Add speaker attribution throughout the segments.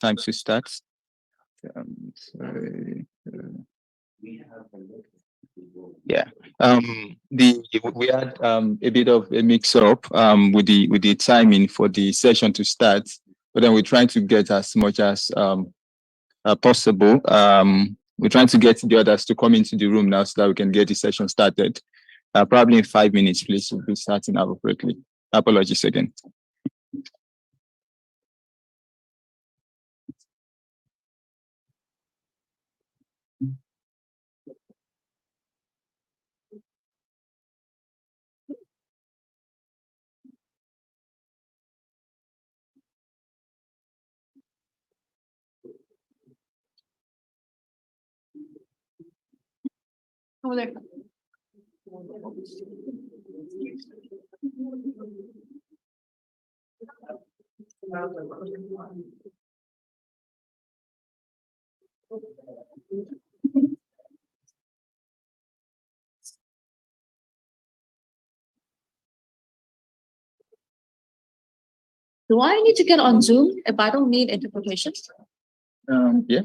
Speaker 1: time to start. Sorry. Yeah. We had a bit of a mix up with the timing for the session to start, but then we're trying to get as much as possible. We're trying to get the others to come into the room now so that we can get the session started. Probably in 5 minutes, please. We'll be starting appropriately. Apologies again.
Speaker 2: Do I need to get on Zoom if I don't need interpretation?
Speaker 1: Yeah.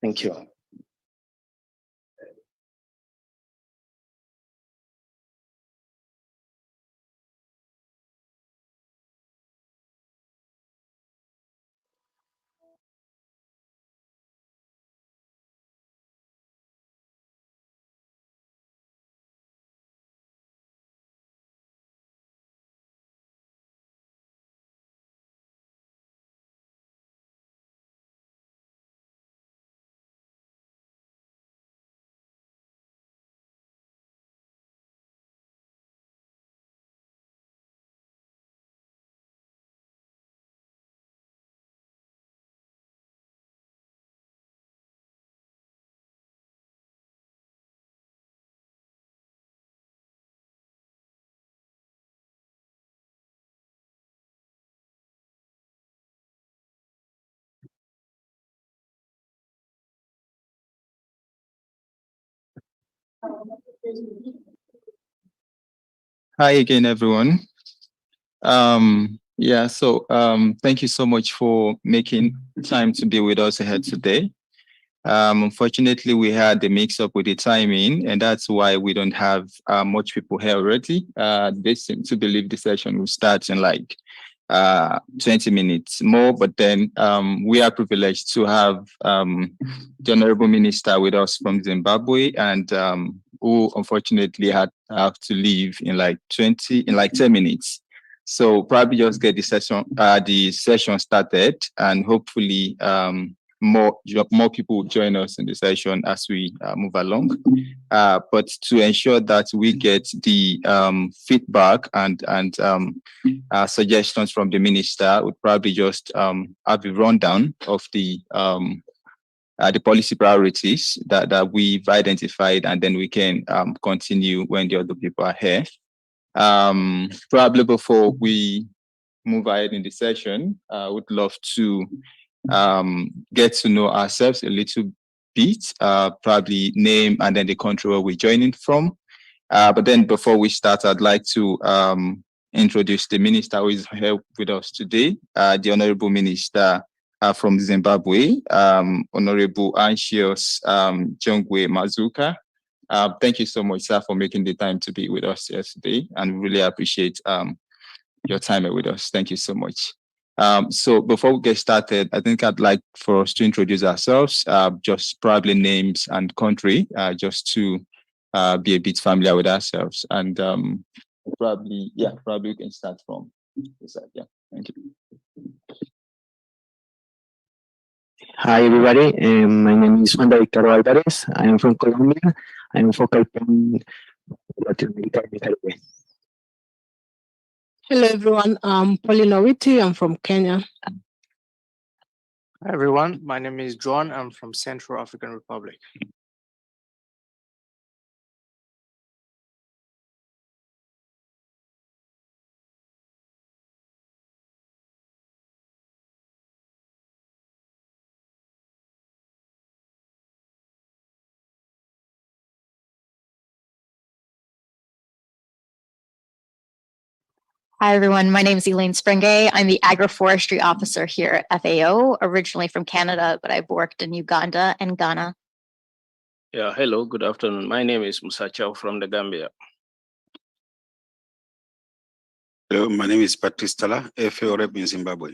Speaker 3: Thank you.
Speaker 1: Hi again, everyone. Thank you so much for making time to be with us here today. Unfortunately, we had a mix-up with the timing, and that's why we don't have much people here already. They seem to believe the session will start in like 20 minutes more, but then we are privileged to have the Honorable Minister with us from Zimbabwe, and who unfortunately had have to leave in like 10 minutes. So probably just get the session started, and hopefully more people will join us in the session as we move along. But to ensure that we get the feedback and suggestions from the minister, would probably just have a rundown of the policy priorities that we've identified, and then we can continue when the other people are here. Probably before we move ahead in the session, I would love to get to know ourselves a little bit, probably name and then the country where we're joining from. But then before we start, I'd like to introduce the minister who is here with us today, the Honorable Minister from Zimbabwe, Honorable Anxious Jongwe Mazuka. Thank you so much, sir, for making the time to be with us here today, and we really appreciate your time with us. Thank you so much. So before we get started, I think I'd like for us to introduce ourselves, just probably names and country, just to be a bit familiar with ourselves. And probably we can start from this side. Yeah, thank you.
Speaker 3: Hi, everybody. My name is Juan Victor Alvarez. I am from Colombia. I am focal point Latin America and the Caribbean.
Speaker 4: Hello, everyone. I'm Paulina Witi. I'm from Kenya.
Speaker 5: Hi everyone, my name is John. I'm from Central African Republic.
Speaker 6: Hi, everyone. My name is Elaine Sprengay. I'm the agroforestry officer here at FAO, originally from Canada, but I've worked in Uganda and Ghana.
Speaker 7: Yeah, hello, good afternoon. My name is Musa Chow from the Gambia.
Speaker 8: Hello, my name is Patrice Tala, FAO rep in Zimbabwe.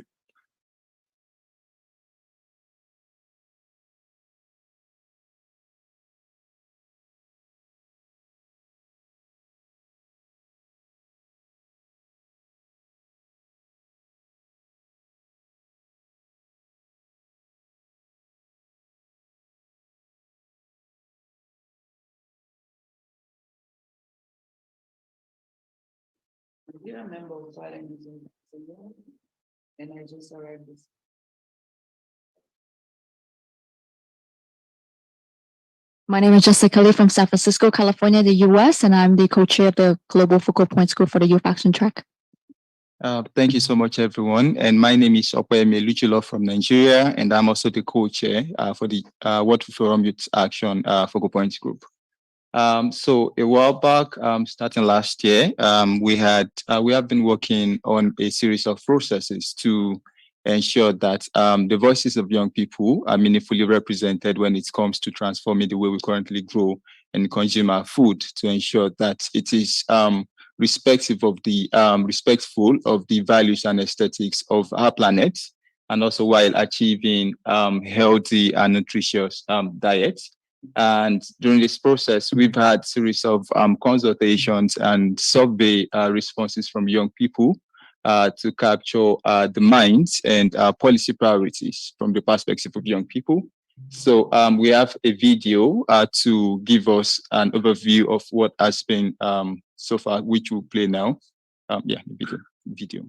Speaker 9: You remember filing and I just arrived this.
Speaker 2: My name is Jessica Lee from San Francisco, California, the US, and I'm the co-chair of the Global Focal Point School for the Youth Action Track.
Speaker 1: Thank you so much, everyone. And my name is Opeyemi Luchilo from Nigeria, and I'm also the co-chair for the World Forum Youth Action Focal Points Group. So a while back, starting last year, we have been working on a series of processes to ensure that the voices of young people are meaningfully represented when it comes to transforming the way we currently grow and consume our food, to ensure that it is respectful of the values and aesthetics of our planet, and also while achieving healthy and nutritious diets. And during this process, we've had series of consultations and survey responses from young people to capture the minds and policy priorities from the perspective of young people. So we have a video to give us an overview of what has been so far, which we'll play now. The video.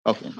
Speaker 1: Okay.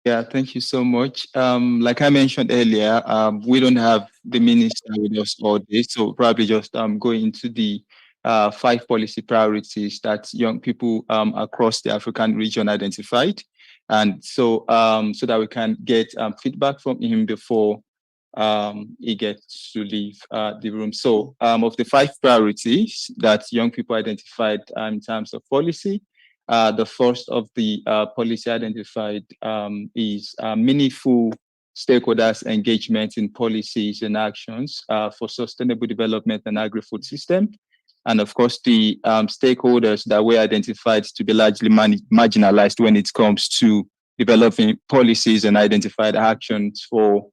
Speaker 1: Yeah, thank you so much. Like I mentioned earlier, we don't have the minister with us all day, so probably just go into the 5 policy priorities that young people across the African region identified, and so that we can get feedback from him before he gets to leave the room. So, of the 5 priorities that young people identified in terms of policy, the first of the policy identified is meaningful stakeholders' engagement in policies and actions for sustainable development and agri-food system. And of course, the stakeholders that were identified to be largely marginalized when it comes to developing policies and identified actions for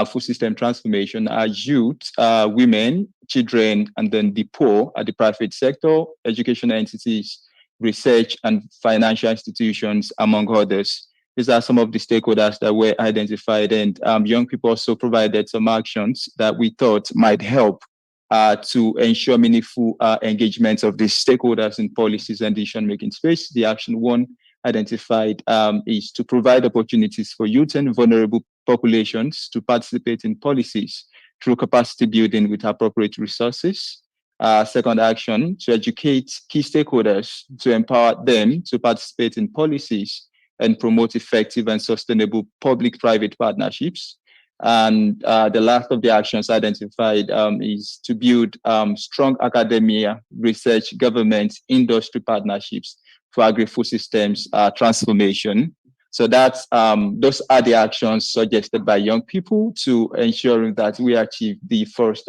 Speaker 1: food system transformation are youth, women, children, and then the poor at the private sector, educational entities, research and financial institutions, among others. These are some of the stakeholders that were identified, and young people also provided some actions that we thought might help to ensure meaningful engagement of the stakeholders in policies and decision-making space. The action one identified is to provide opportunities for youth and vulnerable populations to participate in policies through capacity building with appropriate resources. Second action, to educate key stakeholders to empower them to participate in policies and promote effective and sustainable public-private partnerships. And the last of the actions identified is to build strong academia, research, government, industry partnerships for agri-food systems transformation. So that's those are the actions suggested by young people to ensuring that we achieve the first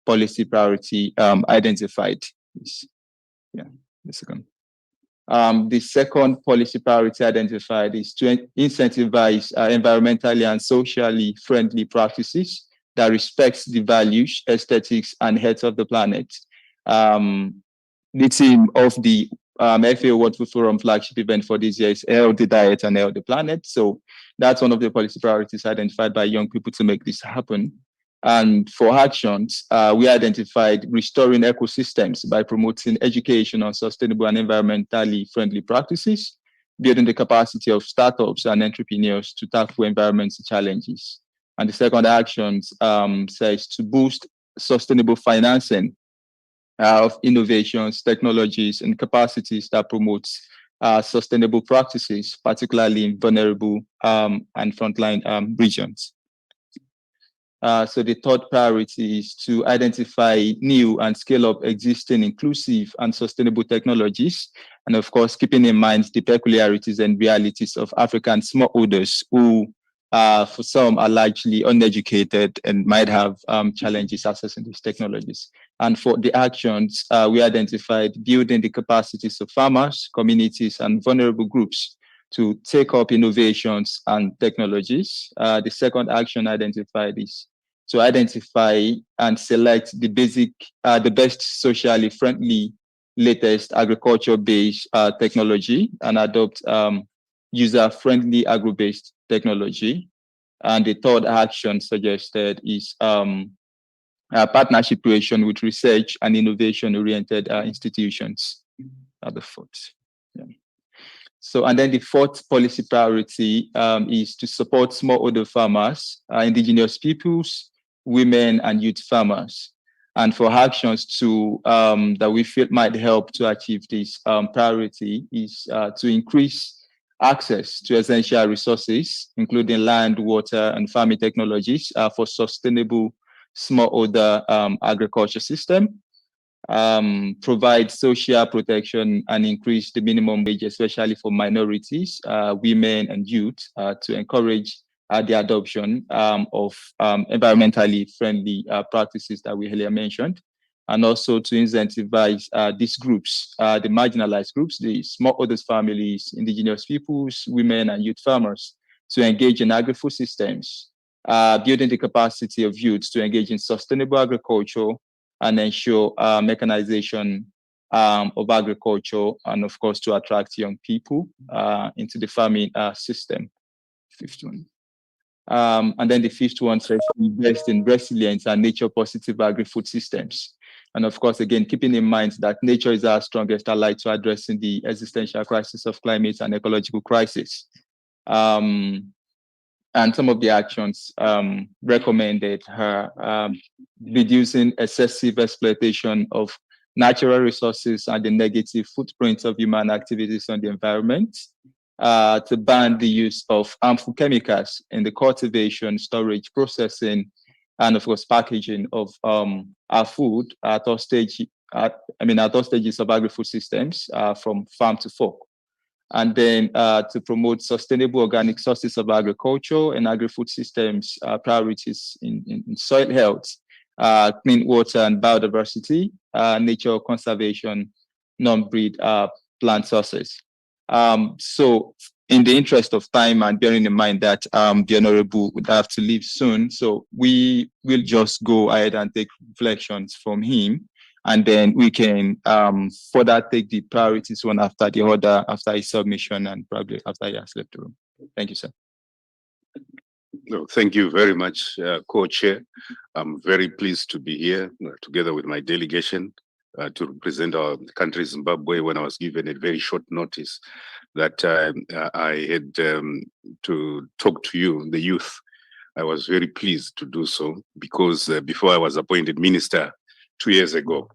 Speaker 1: policy priority identified. Yeah, the second. The second policy priority identified is to incentivize environmentally and socially friendly practices that respects the values, aesthetics, and health of the planet. The theme of the FAO World Food Forum flagship event for this year is Healthy Diet and Healthy Planet. So that's one of the policy priorities identified by young people to make this happen. And for actions, we identified restoring ecosystems by promoting education on sustainable and environmentally friendly practices, building the capacity of startups and entrepreneurs to tackle environmental challenges. And the second action says to boost sustainable financing of innovations, technologies, and capacities that promotes sustainable practices, particularly in vulnerable and frontline regions. So the third priority is to identify new and scale up existing inclusive and sustainable technologies. And of course, keeping in mind the peculiarities and realities of African smallholders who, for some, are largely uneducated and might have challenges accessing these technologies. And for the actions, we identified building the capacities of farmers, communities, and vulnerable groups to take up innovations and technologies. The second action identified is to identify and select the best socially friendly, latest agriculture-based technology and adopt user-friendly agro-based technology. And the third action suggested is partnership creation with research and innovation-oriented institutions at the foot. Yeah. So, and then the fourth policy priority is to support smallholder farmers, indigenous peoples, women, and youth farmers. And for actions to that we feel might help to achieve this priority is to increase access to essential resources, including land, water, and farming technologies for sustainable smallholder agriculture system. Provide social protection and increase the minimum wage, especially for minorities, women and youth, to encourage the adoption of environmentally friendly practices that we earlier mentioned, and also to incentivize these groups, the marginalized groups, the smallholders families, indigenous peoples, women and youth farmers, to engage in agri-food systems, building the capacity of youth to engage in sustainable agriculture and ensure mechanization of agriculture, and of course to attract young people into the farming system. Fifth one. And then the fifth one says invest in resilience and nature positive agri-food systems. And of course, again, keeping in mind that nature is our strongest ally to addressing the existential crisis of climate and ecological crisis. And some of the actions recommended her reducing excessive exploitation of natural resources and the negative footprints of human activities on the environment, to ban the use of harmful chemicals in the cultivation, storage, processing, and of course packaging of our food at all stages of agri-food systems, from farm to fork. And then to promote sustainable organic sources of agriculture and agri-food systems, priorities in soil health, clean water and biodiversity, nature conservation, non-breed plant sources. So in the interest of time and bearing in mind that the Honorable would have to leave soon, so we will just go ahead and take reflections from him, and then we can further take the priorities one after the other after his submission and probably after he has left the room. Thank you, sir.
Speaker 8: No, thank you very much, Co-Chair. I'm very pleased to be here together with my delegation to represent our country, Zimbabwe, when I was given a very short notice that I had to talk to you, the youth. I was very pleased to do so because before I was appointed minister 2 years ago,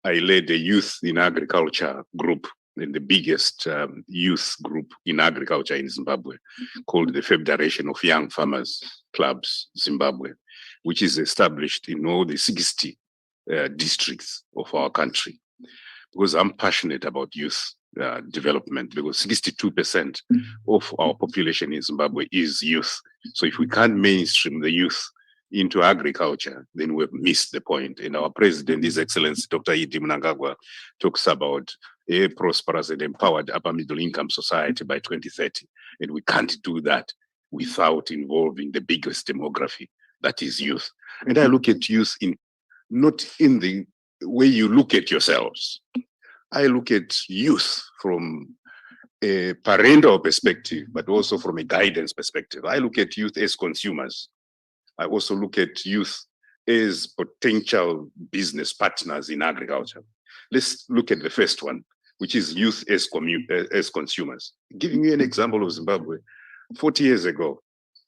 Speaker 8: I led a youth in agriculture group, and the biggest youth group in agriculture in Zimbabwe, called the Federation of Young Farmers Clubs Zimbabwe, which is established in all the 60 districts of our country. Because I'm passionate about youth development, because 62% of our population in Zimbabwe is youth. So if we can't mainstream the youth into agriculture, then we've missed the point. And our president, His Excellency Dr. E.D. Mnangagwa, talks about a prosperous and empowered upper middle income society by 2030. And we can't do that without involving the biggest demography, that is youth. And I look at youth not in the way you look at yourselves. I look at youth from a parental perspective, but also from a guidance perspective. I look at youth as consumers. I also look at youth as potential business partners in agriculture. Let's look at the first one, which is youth as consumers. Giving you an example of Zimbabwe, 40 years ago,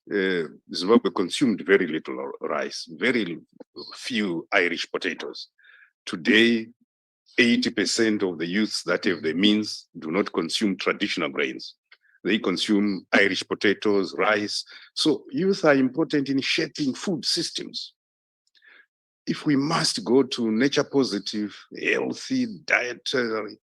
Speaker 8: Zimbabwe consumed very little rice, very few Irish potatoes. Today, 80% of the youths that have the means do not consume traditional grains. They consume Irish potatoes, rice. So youth are important in shaping food systems. If we must go to nature positive, healthy, dietary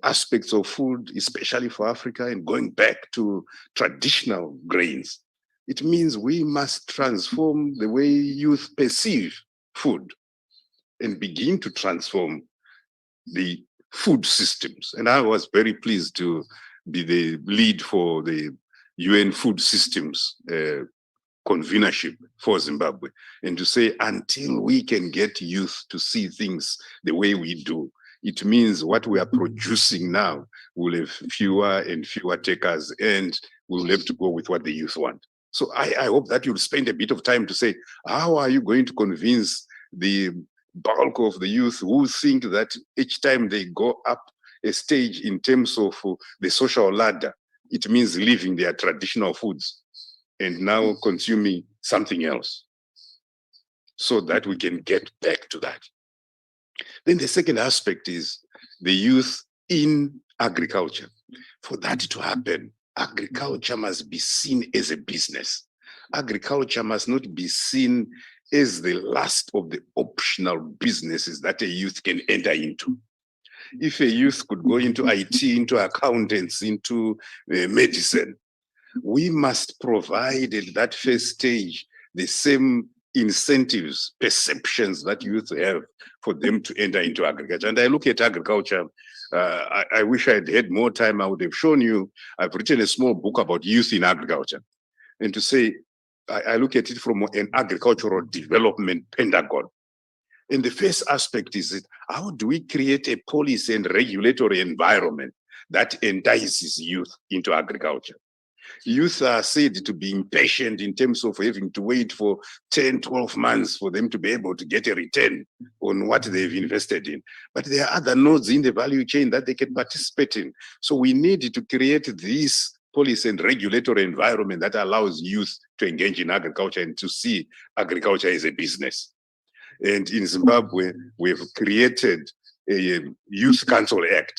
Speaker 8: aspects of food, especially for Africa, and going back to traditional grains, it means we must transform the way youth perceive food and begin to transform the food systems. And I was very pleased to be the lead for the UN food systems convenership for Zimbabwe, and to say until we can get youth to see things the way we do, it means what we are producing now will have fewer and fewer takers, and we'll have to go with what the youth want. So I hope that you'll spend a bit of time to say, how are you going to convince the bulk of the youth who think that each time they go up a stage in terms of the social ladder, it means leaving their traditional foods and now consuming something else, so that we can get back to that. Then the second aspect is the youth in agriculture. For that to happen, agriculture must be seen as a business. Agriculture must not be seen as the last of the optional businesses that a youth can enter into. If a youth could go into IT, into accountants, into medicine, we must provide at that first stage the same incentives, perceptions that youth have for them to enter into agriculture. And I look at agriculture, I wish I had had more time, I would have shown you, I've written a small book about youth in agriculture. And to say, I look at it from an agricultural development pentagon. And the first aspect is that how do we create a policy and regulatory environment that entices youth into agriculture? Youth are said to be impatient in terms of having to wait for 10, 12 months for them to be able to get a return on what they've invested in. But there are other nodes in the value chain that they can participate in. So we need to create this policy and regulatory environment that allows youth to engage in agriculture and to see agriculture as a business. And in Zimbabwe, we've created a Youth Council Act,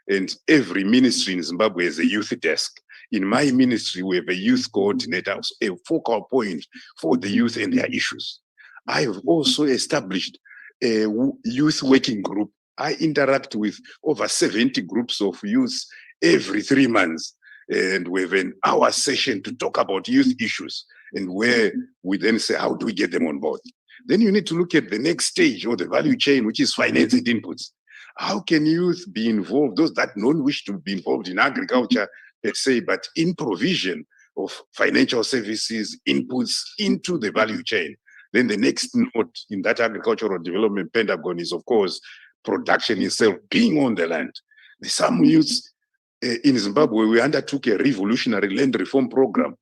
Speaker 8: and every ministry in Zimbabwe has a youth desk. In my ministry, we have a youth coordinator, a focal point for the youth and their issues. I have also established a youth working group. I interact with over 70 groups of youth every 3 months, and we have an hour session to talk about youth issues, and where we then say, how do we get them on board? Then you need to look at the next stage or the value chain, which is financing inputs. How can youth be involved, those that don't wish to be involved in agriculture, let's say, but in provision of financial services, inputs into the value chain? Then the next note in that agricultural development pentagon is, of course, production itself, being on the land. Some youths in Zimbabwe, we undertook a revolutionary land reform program.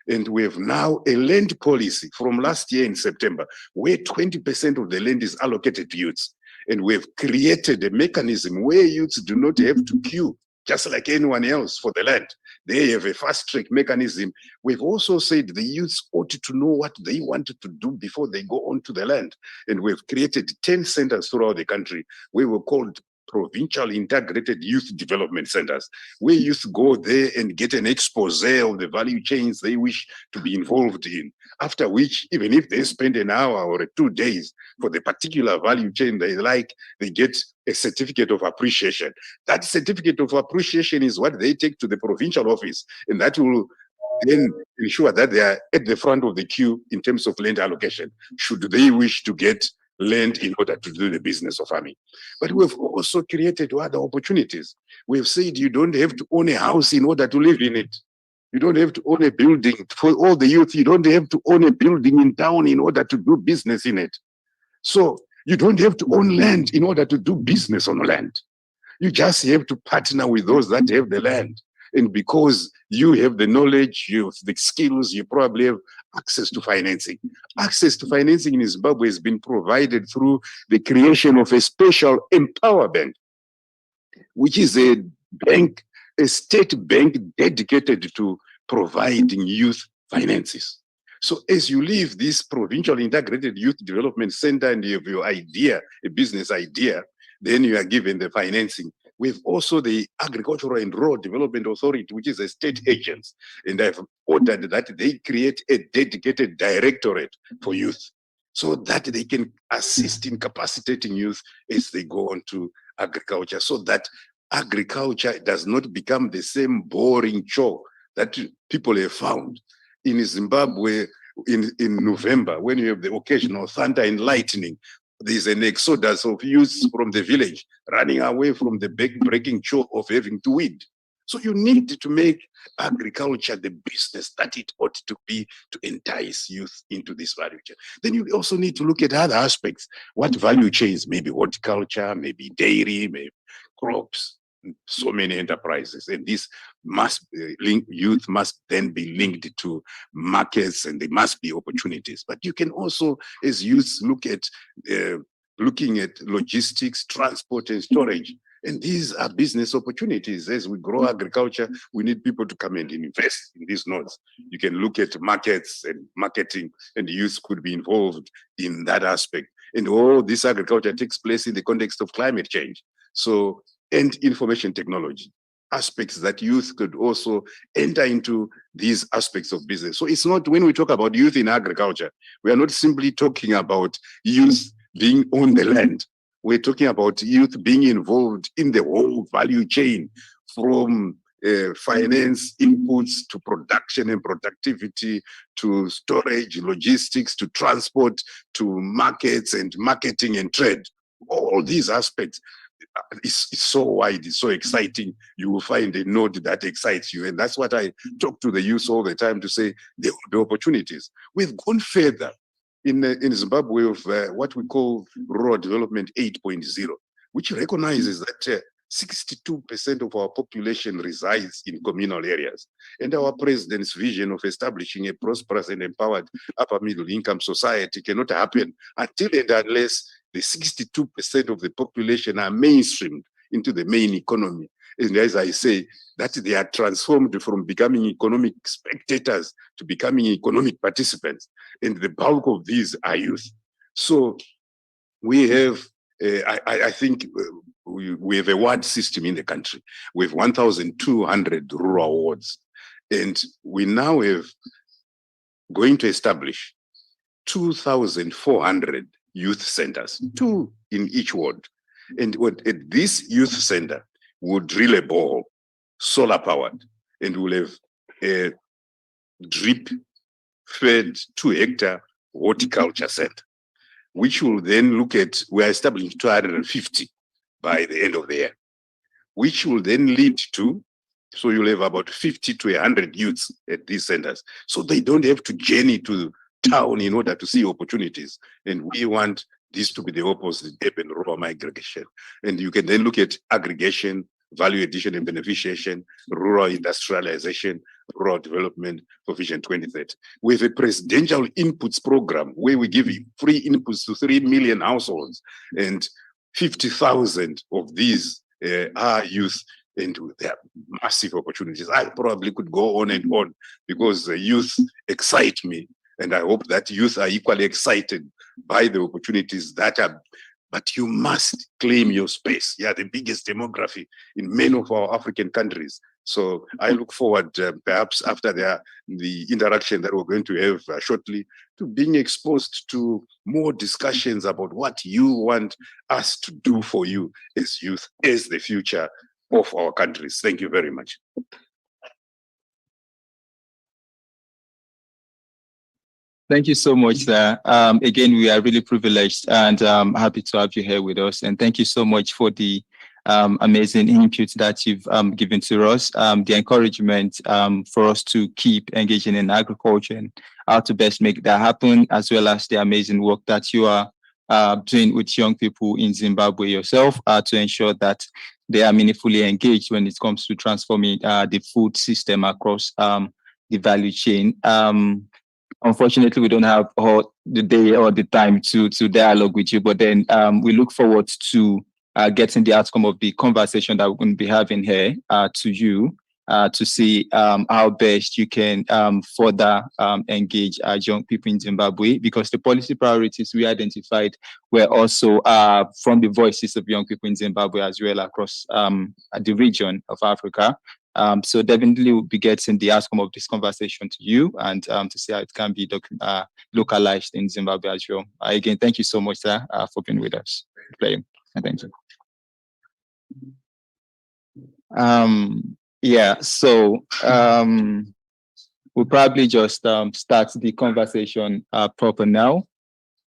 Speaker 8: And we have now a land policy from last year in September, where 20% of the land is allocated to youths. And we have created a mechanism where youths do not have to queue, just like anyone else, for the land. They have a fast track mechanism. We've also said the youths ought to know what they wanted to do before they go onto the land. And we've created 10 centers throughout the country where we're called provincial integrated youth development centers, where youth go there and get an expose of the value chains they wish to be involved in. After which, even if they spend an hour or 2 days for the particular value chain they like, they get a certificate of appreciation. That certificate of appreciation is what they take to the provincial office, and that will then ensure that they are at the front of the queue in terms of land allocation, should they wish to get land in order to do the business of farming. But we've also created other opportunities. We've said you don't have to own a house in order to live in it. You don't have to own a building. For all the youth, you don't have to own a building in town in order to do business in it. So you don't have to own land in order to do business on land. You just have to partner with those that have the land. And because you have the knowledge, you have the skills, you probably have access to financing. Access to financing in Zimbabwe has been provided through the creation of a special Empower Bank, which is a bank, a state bank dedicated to providing youth finances. So as you leave this provincial integrated youth development center and you have your idea, a business idea, then you are given the financing. We have also the Agricultural and Rural Development Authority, which is a state agency, and I've ordered that they create a dedicated directorate for youth so that they can assist in capacitating youth as they go on to agriculture, so that agriculture does not become the same boring chore that people have found. In Zimbabwe, in November, when you have the occasional thunder and lightning, there's an exodus of youth from the village running away from the breaking chore of having to weed. So you need to make agriculture the business that it ought to be to entice youth into this value chain. Then you also need to look at other aspects. What value chains? Maybe horticulture, maybe dairy, maybe crops, so many enterprises. And this must link, youth must then be linked to markets, and there must be opportunities. But you can also, as youth, look at looking at logistics, transport, and storage. And these are business opportunities. As we grow agriculture, we need people to come and invest in these nodes. You can look at markets and marketing, and youth could be involved in that aspect. And all this agriculture takes place in the context of climate change. So, and information technology, aspects that youth could also enter into these aspects of business. So it's not, when we talk about youth in agriculture, we are not simply talking about youth being on the land. We're talking about youth being involved in the whole value chain, from finance inputs to production and productivity, to storage, logistics, to transport, to markets and marketing and trade. All these aspects. It's so wide, it's so exciting. You will find a node that excites you. And that's what I talk to the youth all the time, to say there will be opportunities. We've gone further in Zimbabwe of what we call Rural Development 8.0, which recognizes that 62% of our population resides in communal areas. And our president's vision of establishing a prosperous and empowered upper middle income society cannot happen until and unless the 62% of the population are mainstreamed into the main economy. And as I say, that they are transformed from becoming economic spectators to becoming economic participants. And the bulk of these are youth. So we have, I think we have a ward system in the country. We have 1,200 rural wards. And we now have going to establish 2,400 youth centers, 2 in each ward. And at this youth center, we'll drill a bore, solar powered, and we'll have a drip fed 2-hectare horticulture center, which will then look at, we're establishing 250 by the end of the year, which will then lead to, so you'll have about 50 to 100 youths at these centers. So they don't have to journey to town in order to see opportunities. And we want this to be the opposite, urban rural migration. And you can then look at aggregation, value addition and beneficiation, rural industrialization, rural development for Vision 2030. We have a presidential inputs program where we give free inputs to 3 million households, and 50,000 of these are youth, and there are massive opportunities. I probably could go on and on because the youth excite me, and I hope that youth are equally excited by the opportunities that are. But you must claim your space. Yeah, the biggest demography in many of our African countries. So I look forward, perhaps after the interaction that we're going to have shortly, to being exposed to more discussions about what you want us to do for you as youth, as the future of our countries. Thank you very much.
Speaker 1: Thank you so much, sir. Again, we are really privileged and happy to have you here with us. And thank you so much for the amazing input that you've given to us, the encouragement for us to keep engaging in agriculture and how to best make that happen, as well as the amazing work that you are doing with young people in Zimbabwe yourself to ensure that they are meaningfully engaged when it comes to transforming the food system across the value chain. Unfortunately, we don't have all the day or the time to dialogue with you, but then we look forward to getting the outcome of the conversation that we're going to be having here to you to see how best you can further engage young people in Zimbabwe, because the policy priorities we identified were also from the voices of young people in Zimbabwe as well across the region of Africa. So definitely we'll be getting the outcome of this conversation to you and to see how it can be localized in Zimbabwe as well. Again, thank you so much, sir, for being with us. And thank you. Yeah, so we'll probably just start the conversation proper now.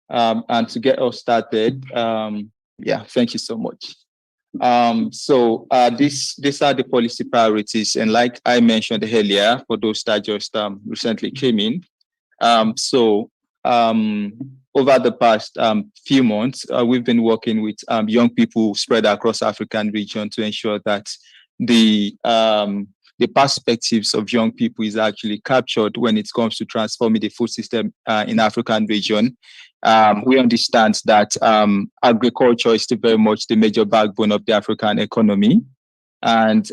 Speaker 1: And to get us started, yeah, thank you so much. So these are the policy priorities, and like I mentioned earlier, for those that just recently came in, over the past few months, we've been working with young people spread across African region to ensure that the perspectives of young people is actually captured when it comes to transforming the food system in African region. We understand that agriculture is still very much the major backbone of the African economy. And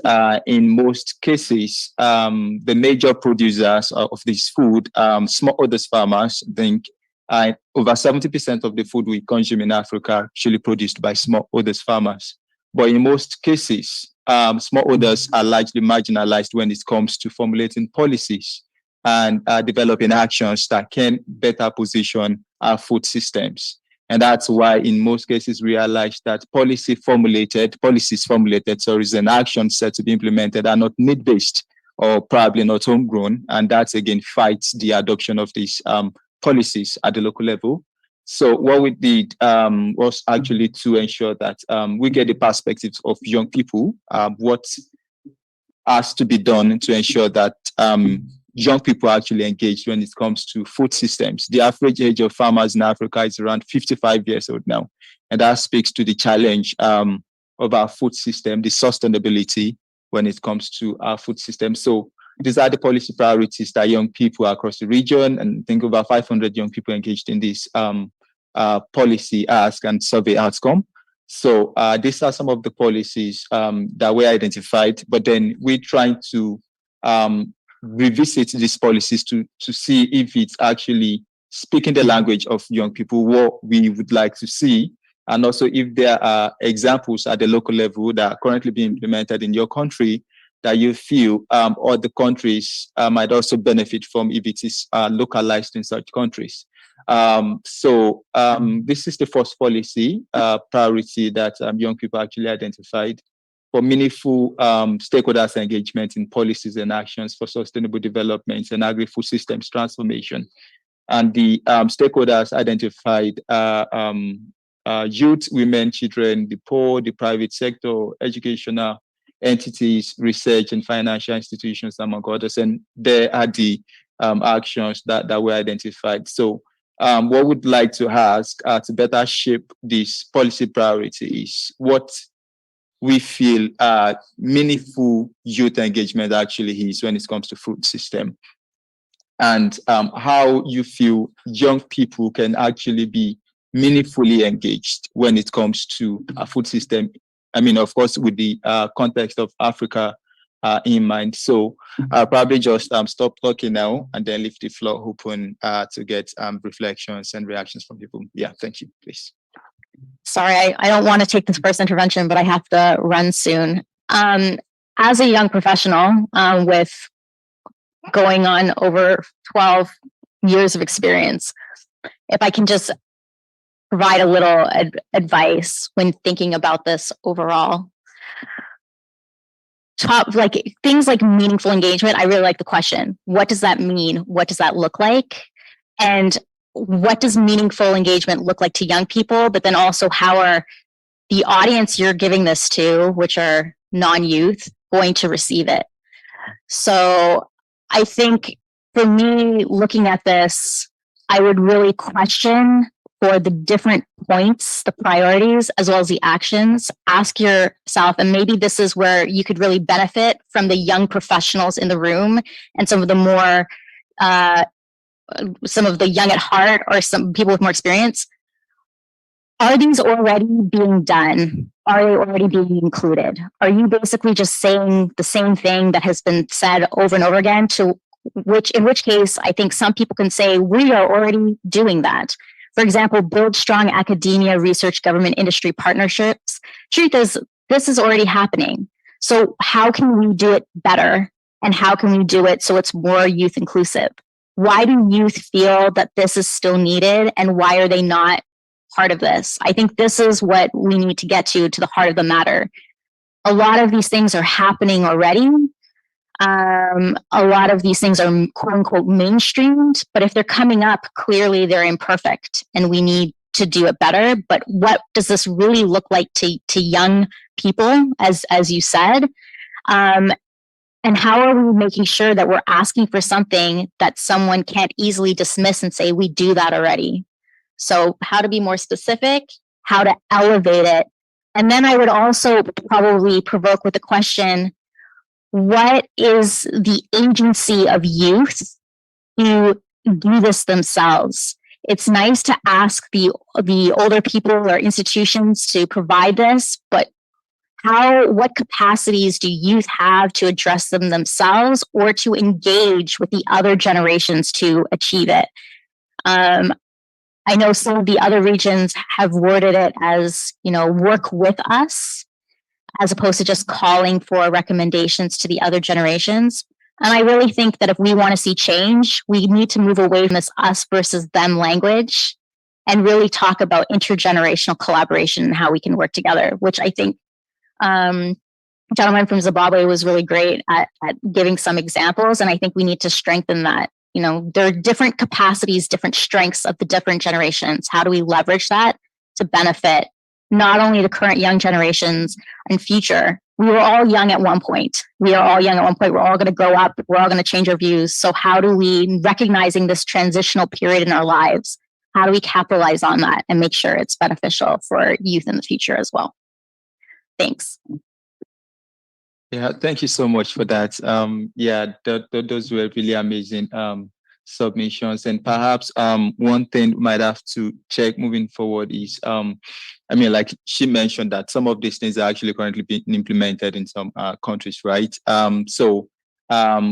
Speaker 1: in most cases, the major producers of this food, smallholder farmers, I think over 70% of the food we consume in Africa actually produced by smallholder farmers. But in most cases, smallholders are largely marginalized when it comes to formulating policies and developing actions that can better position our food systems. And that's why in most cases realize that policies formulated, and actions set to be implemented are not need-based or probably not homegrown. And that again fights the adoption of these policies at the local level. So what we did was actually to ensure that we get the perspectives of young people, what has to be done to ensure that young people are actually engaged when it comes to food systems. The average age of farmers in Africa is around 55 years old now. And that speaks to the challenge of our food system, the sustainability when it comes to our food system. So these are the policy priorities that young people across the region, and I think over 500 young people engaged in this policy ask and survey outcome. So these are some of the policies that were identified, but then we're trying to revisit these policies to see if it's actually speaking the language of young people, what we would like to see, and also if there are examples at the local level that are currently being implemented in your country that you feel other countries might also benefit from if it is localized in such countries. So this is the first policy priority that young people actually identified for meaningful stakeholders engagement in policies and actions for sustainable development and agri-food systems transformation. And the stakeholders identified youth, women, children, the poor, the private sector, educational entities, research and financial institutions, among others. And there are the actions that were identified. So what we'd like to ask to better shape these policy priorities, what we feel meaningful youth engagement actually is when it comes to food system, and how you feel young people can actually be meaningfully engaged when it comes to a food system. I mean, of course, with the context of Africa in mind. So I'll probably just stop talking now and then leave the floor open to get reflections and reactions from people. Yeah, thank you, please.
Speaker 6: Sorry, I don't want to take this first intervention, but I have to run soon. As a young professional with going on over 12 years of experience, if I can just provide a little advice when thinking about this overall. Things like meaningful engagement, I really like the question. What does that mean? What does that look like? And what does meaningful engagement look like to young people? But then also, how are the audience you're giving this to, which are non-youth, going to receive it? So I think for me, looking at this, I would really question for the different points, the priorities, as well as the actions. Ask yourself, and maybe this is where you could really benefit from the young professionals in the room and some of the more, some of the young at heart or some people with more experience. Are these already being done? Are they already being included? Are you basically just saying the same thing that has been said over and over again, in which case I think some people can say we are already doing that. For example, build strong academia, research, government, industry partnerships. Truth is, this is already happening. So how can we do it better? And how can we do it so it's more youth inclusive? Why do youth feel that this is still needed? And why are they not part of this? I think this is what we need to get to the heart of the matter. A lot of these things are happening already. A lot of these things are quote unquote mainstreamed, but if they're coming up, clearly they're imperfect and we need to do it better. But what does this really look like to young people, as you said? And how are we making sure that we're asking for something that someone can't easily dismiss and say, we do that already? So how to be more specific, how to elevate it. And then I would also probably provoke with the question, what is the agency of youth to do this themselves? It's nice to ask the older people or institutions to provide this, but what capacities do youth have to address them themselves or to engage with the other generations to achieve it? I know some of the other regions have worded it as, work with us, as opposed to just calling for recommendations to the other generations. And I really think that if we want to see change, we need to move away from this us versus them language and really talk about intergenerational collaboration and how we can work together, which I think gentleman from Zimbabwe was really great at giving some examples. And I think we need to strengthen that. There are different capacities, different strengths of the different generations. How do we leverage that to benefit not only the current young generations and future? We were all young at one point. We are all young at one point. We're all going to grow up. We're all going to change our views. So how do we, recognizing this transitional period in our lives, how do we capitalize on that and make sure it's beneficial for youth in the future as well? Thanks.
Speaker 1: Yeah, thank you so much for that. Those were really amazing submissions. And perhaps one thing we might have to check moving forward is I mean, like she mentioned that some of these things are actually currently being implemented in some countries, right? So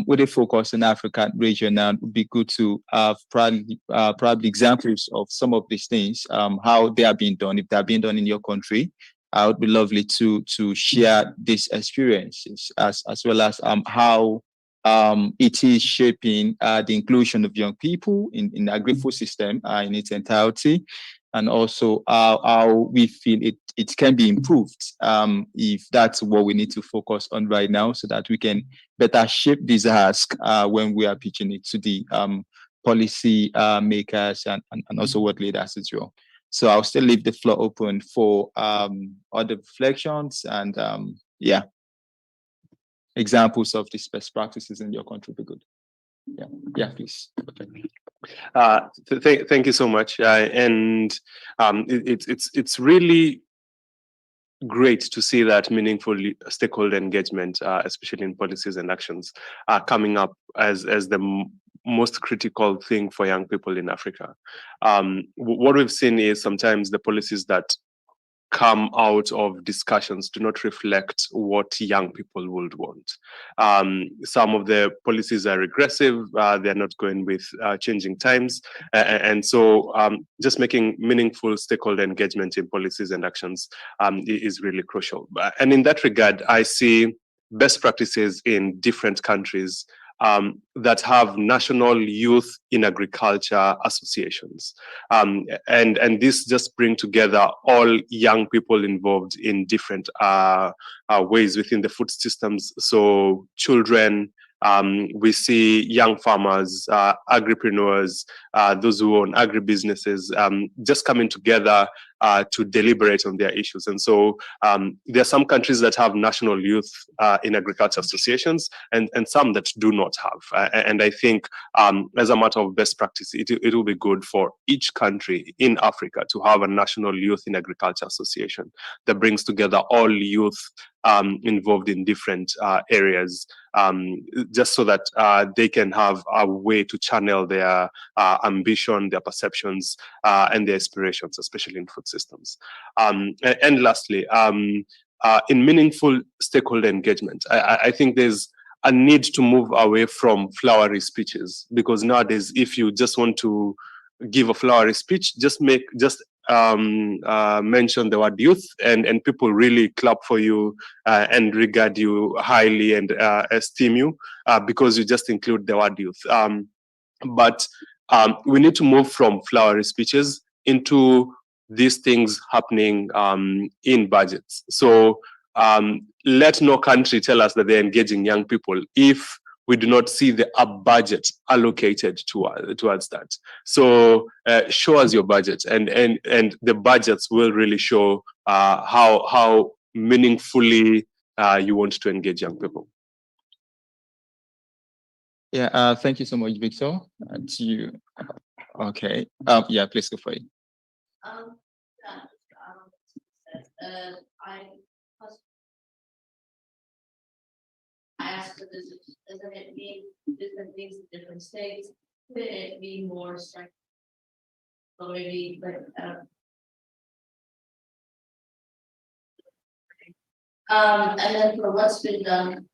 Speaker 1: with a focus in African region now, it would be good to have probably examples of some of these things, how they are being done, if they are being done in your country. It would be lovely to share these experiences as well as how it is shaping the inclusion of young people in the agri-food system in its entirety, and also how we feel it can be improved if that's what we need to focus on right now, so that we can better shape this ask when we are pitching it to the policy makers and also world leaders as well. So I'll still leave the floor open for other reflections and yeah, examples of these best practices in your country would be good. Yeah, please. Okay.
Speaker 10: Thank you so much. And it's really great to see that meaningful stakeholder engagement, especially in policies and actions, coming up as the most critical thing for young people in Africa. What we've seen is sometimes the policies that come out of discussions do not reflect what young people would want. Some of the policies are regressive, they're not going with changing times. And so just making meaningful stakeholder engagement in policies and actions is really crucial. And in that regard, I see best practices in different countries that have national youth in agriculture associations. And this just bring together all young people involved in different ways within the food systems. So children, we see young farmers, agripreneurs, those who own agribusinesses, just coming together to deliberate on their issues. And so there are some countries that have national youth in agriculture associations and some that do not have. And I think as a matter of best practice, it will be good for each country in Africa to have a national youth in agriculture association that brings together all youth involved in different areas, just so that they can have a way to channel their ambition, their perceptions, and their aspirations, especially in food systems. And lastly, in meaningful stakeholder engagement, I think there's a need to move away from flowery speeches, because nowadays, if you just want to give a flowery speech, just mention the word youth, and people really clap for you and regard you highly and esteem you because you just include the word youth. But we need to move from flowery speeches into these things happening in budgets. So let no country tell us that they're engaging young people if we do not see a budget allocated towards that. So show us your budget, and the budgets will really show how meaningfully you want to engage young people.
Speaker 1: Yeah, thank you so much, Victor. To you. Okay. Yeah, please go for it.
Speaker 9: I asked, doesn't it mean different things in different states? Could it be more strict? Or maybe like and then for what's been done.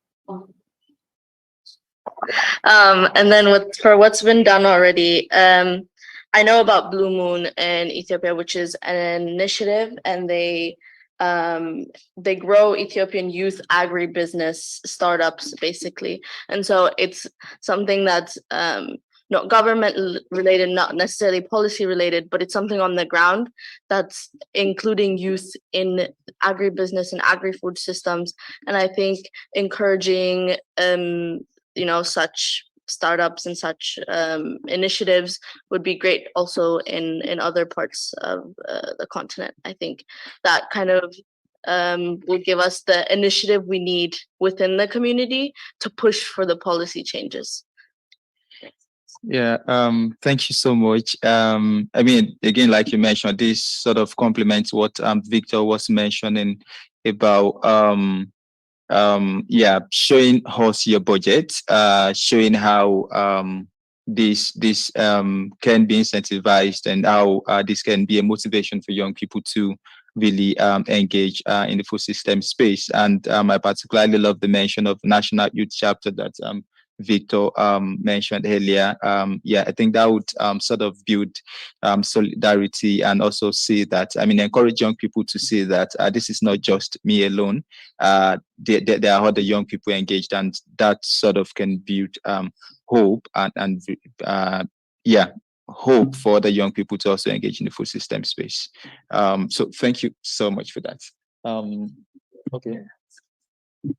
Speaker 11: And then for what's been done already, I know about Blue Moon in Ethiopia, which is an initiative, and they grow Ethiopian youth agribusiness startups, basically. And so it's something that's not government related, not necessarily policy related, but it's something on the ground that's including youth in agribusiness and agri-food systems. And I think encouraging such startups and such initiatives would be great also in other parts of the continent. I think that kind of will give us the initiative we need within the community to push for the policy changes.
Speaker 1: Yeah, thank you so much. I mean, again, like you mentioned, this sort of complements what Victor was mentioning about showing us your budget, showing how this can be incentivized, and how this can be a motivation for young people to really engage in the food system space. And I particularly love the mention of National Youth Chapter that Victor mentioned earlier. Yeah, I think that would sort of build solidarity, and also see that, I mean, encourage young people to see that this is not just me alone. There are other young people engaged, and that sort of can build hope, and yeah, hope for the young people to also engage in the food system space. So thank you so much for that. Okay.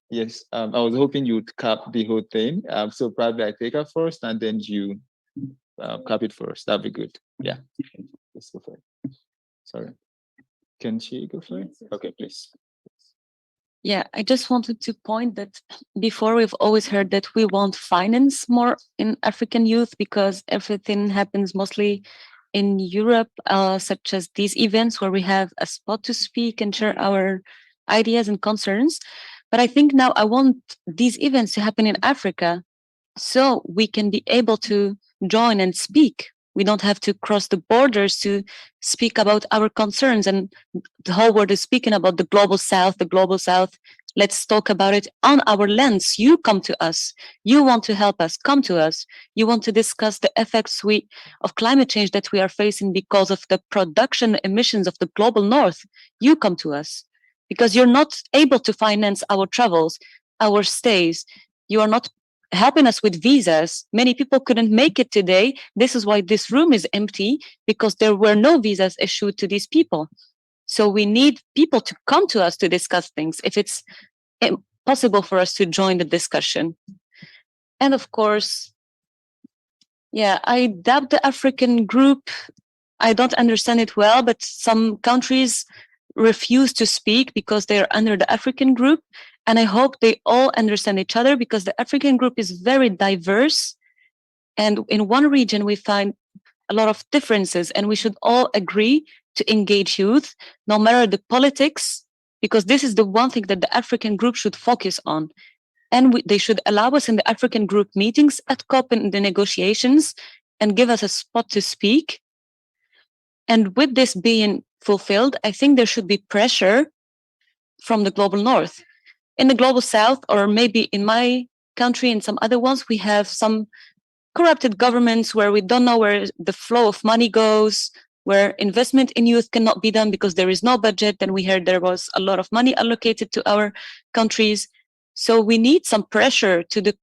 Speaker 1: Yes, I was hoping you'd cap the whole thing. So probably I take her first, and then you cap it first. That'd be good. Yeah. Let's go for it. Sorry. Can she go for it? Okay, please.
Speaker 12: Yeah, I just wanted to point that before we've always heard that we want finance more in African youth because everything happens mostly in Europe, such as these events where we have a spot to speak and share our ideas and concerns. But I think now I want these events to happen in Africa so we can be able to join and speak. We don't have to cross the borders to speak about our concerns. And the whole world is speaking about the global south, the global south. Let's talk about it on our lens. You come to us. You want to help us. Come to us. You want to discuss the effects of climate change that we are facing because of the production emissions of the global north. You come to us because you're not able to finance our travels, our stays. You are not helping us with visas. Many people couldn't make it today. This is why this room is empty, because there were no visas issued to these people. So we need people to come to us to discuss things if it's possible for us to join the discussion. And of course, yeah, I doubt the African group. I don't understand it well, but some countries refuse to speak because they're under the African group. And I hope they all understand each other, because the African group is very diverse. And in one region, we find a lot of differences, and we should all agree to engage youth, no matter the politics, because this is the one thing that the African group should focus on. And they should allow us in the African group meetings at COP and the negotiations, and give us a spot to speak. And with this being fulfilled, I think there should be pressure from the global north. In the global south, or maybe in my country and some other ones, we have some corrupted governments where we don't know where the flow of money goes, where investment in youth cannot be done because there is no budget. And we heard there was a lot of money allocated to our countries. So we need some pressure to the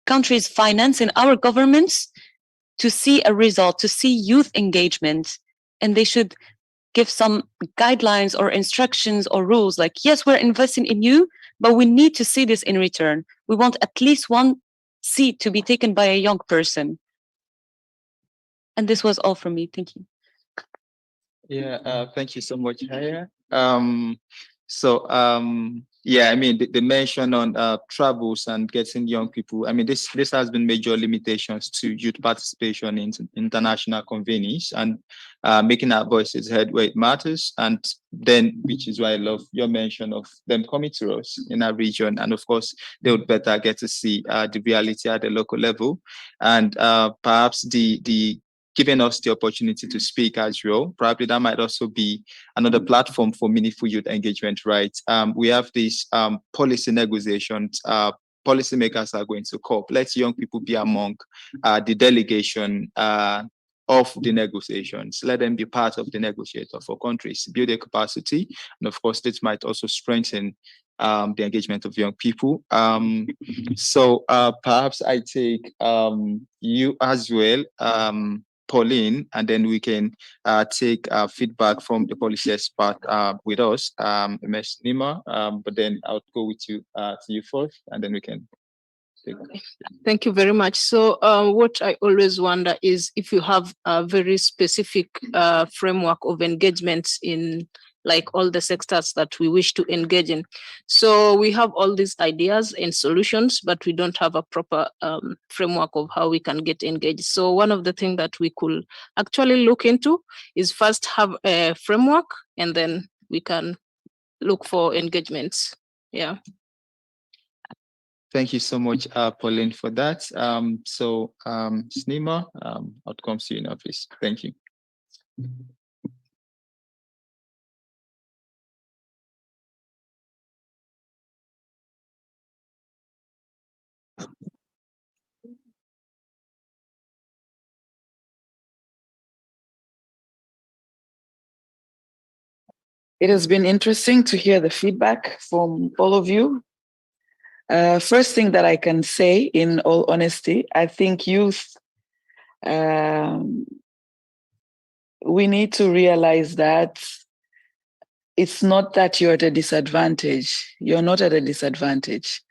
Speaker 12: countries financing our governments to see a result, to see youth engagement. And they should give some guidelines or instructions or rules like, yes, we're investing in you, but we need to see this in return. We want at least one seat to be taken by a young person. And this was all from me. Thank you.
Speaker 1: Yeah, thank you so much, Haya. Yeah, I mean, the mention on travels and getting young people, I mean, this has been major limitations to youth participation in international convenings, and making our voices heard where it matters. And then, which is why I love your mention of them coming to us in our region. And of course, they would better get to see the reality at the local level. And perhaps the giving us the opportunity to speak as well. Probably that might also be another platform for meaningful youth engagement, right? We have these policy negotiations. Policymakers are going to COP. Let young people be among the delegation of the negotiations. Let them be part of the negotiator for countries, build their capacity. And of course, this might also strengthen the engagement of young people. So perhaps I take you as well, Pauline, and then we can take feedback from the policy expert with us, Ms. Nima. But then I'll go with you to you first, and then we can take.
Speaker 4: Thank you very much. So what I always wonder is if you have a very specific framework of engagement in like all the sectors that we wish to engage in. So we have all these ideas and solutions, but we don't have a proper framework of how we can get engaged. So one of the things that we could actually look into is first have a framework, and then we can look for engagements. Yeah.
Speaker 1: Thank you so much, Pauline, for that. Snima, outcomes to you in office. Thank you.
Speaker 13: It has been interesting to hear the feedback from all of you. First thing that I can say, in all honesty, I think youth, we need to realize that it's not that you're at a disadvantage. You're not at a disadvantage.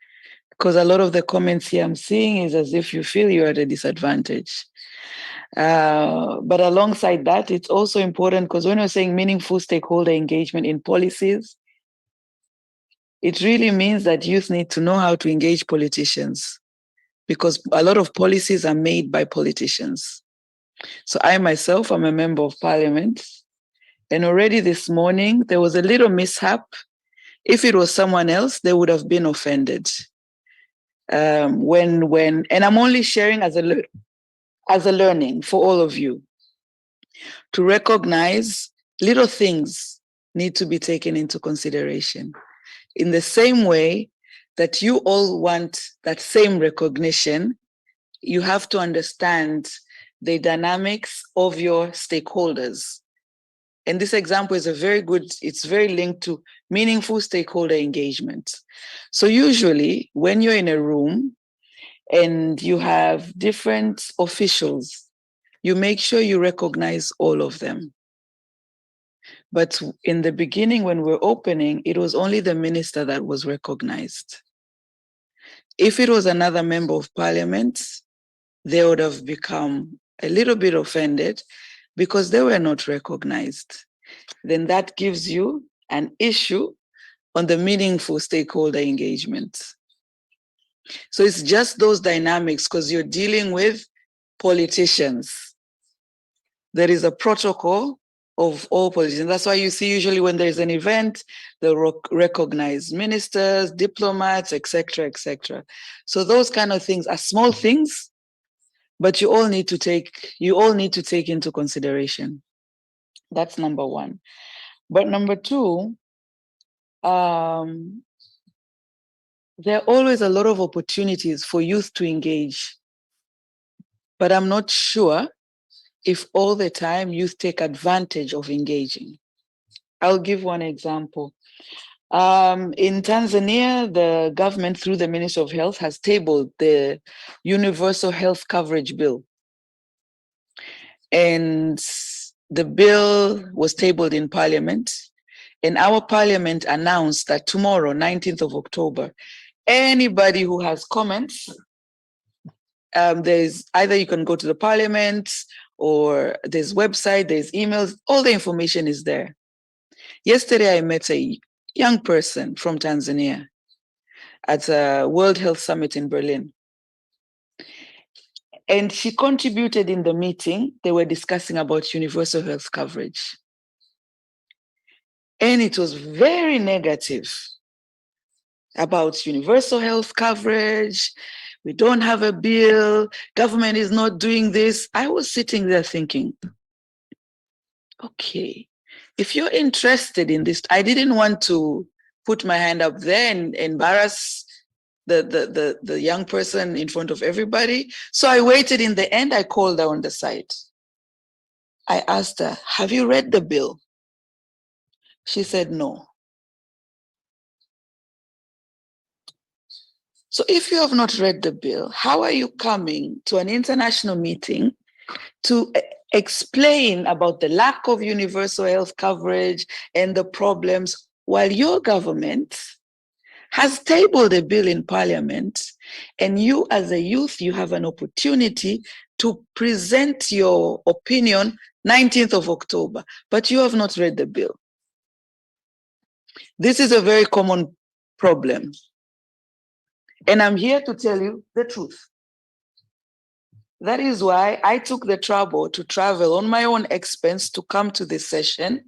Speaker 13: Because a lot of the comments here I'm seeing is as if you feel you're at a disadvantage. But alongside that, it's also important because when we're saying meaningful stakeholder engagement in policies, it really means that youth need to know how to engage politicians because a lot of policies are made by politicians. So I myself am a member of parliament, and already this morning there was a little mishap. If it was someone else, they would have been offended. And I'm only sharing as a learning for all of you to recognize little things need to be taken into consideration. In the same way that you all want that same recognition, you have to understand the dynamics of your stakeholders. And this example is it's very linked to meaningful stakeholder engagement. So usually when you're in a room and you have different officials, you make sure you recognize all of them. But in the beginning, when we're opening, it was only the minister that was recognized. If it was another member of parliament, they would have become a little bit offended because they were not recognized. Then that gives you an issue on the meaningful stakeholder engagement. So it's just those dynamics because you're dealing with politicians. There is a protocol of all politicians. That's why you see usually when there's an event, they'll recognize ministers, diplomats, etc., etc. So those kind of things are small things, but you all need to take into consideration. That's number one. But number two, there are always a lot of opportunities for youth to engage. But I'm not sure if all the time youth take advantage of engaging. I'll give one example. In Tanzania, the government through the Ministry of Health has tabled the Universal Health Coverage Bill. And the bill was tabled in Parliament. And our Parliament announced that tomorrow, 19th of October, anybody who has comments, there's either you can go to the Parliament or there's website, there's emails, all the information is there. Yesterday, I met a young person from Tanzania at a World Health Summit in Berlin. And she contributed in the meeting. They were discussing about universal health coverage. And it was very negative about universal health coverage. We don't have a bill. Government is not doing this. I was sitting there thinking, okay, if you're interested in this, I didn't want to put my hand up there and embarrass the young person in front of everybody. So I waited. In the end, I called her on the side. I asked her, have you read the bill? She said, no. So if you have not read the bill, how are you coming to an international meeting to explain about the lack of universal health coverage and the problems while your government has tabled a bill in Parliament, and you as a youth, you have an opportunity to present your opinion 19th of October, but you have not read the bill. This is a very common problem. And I'm here to tell you the truth. That is why I took the trouble to travel on my own expense to come to this session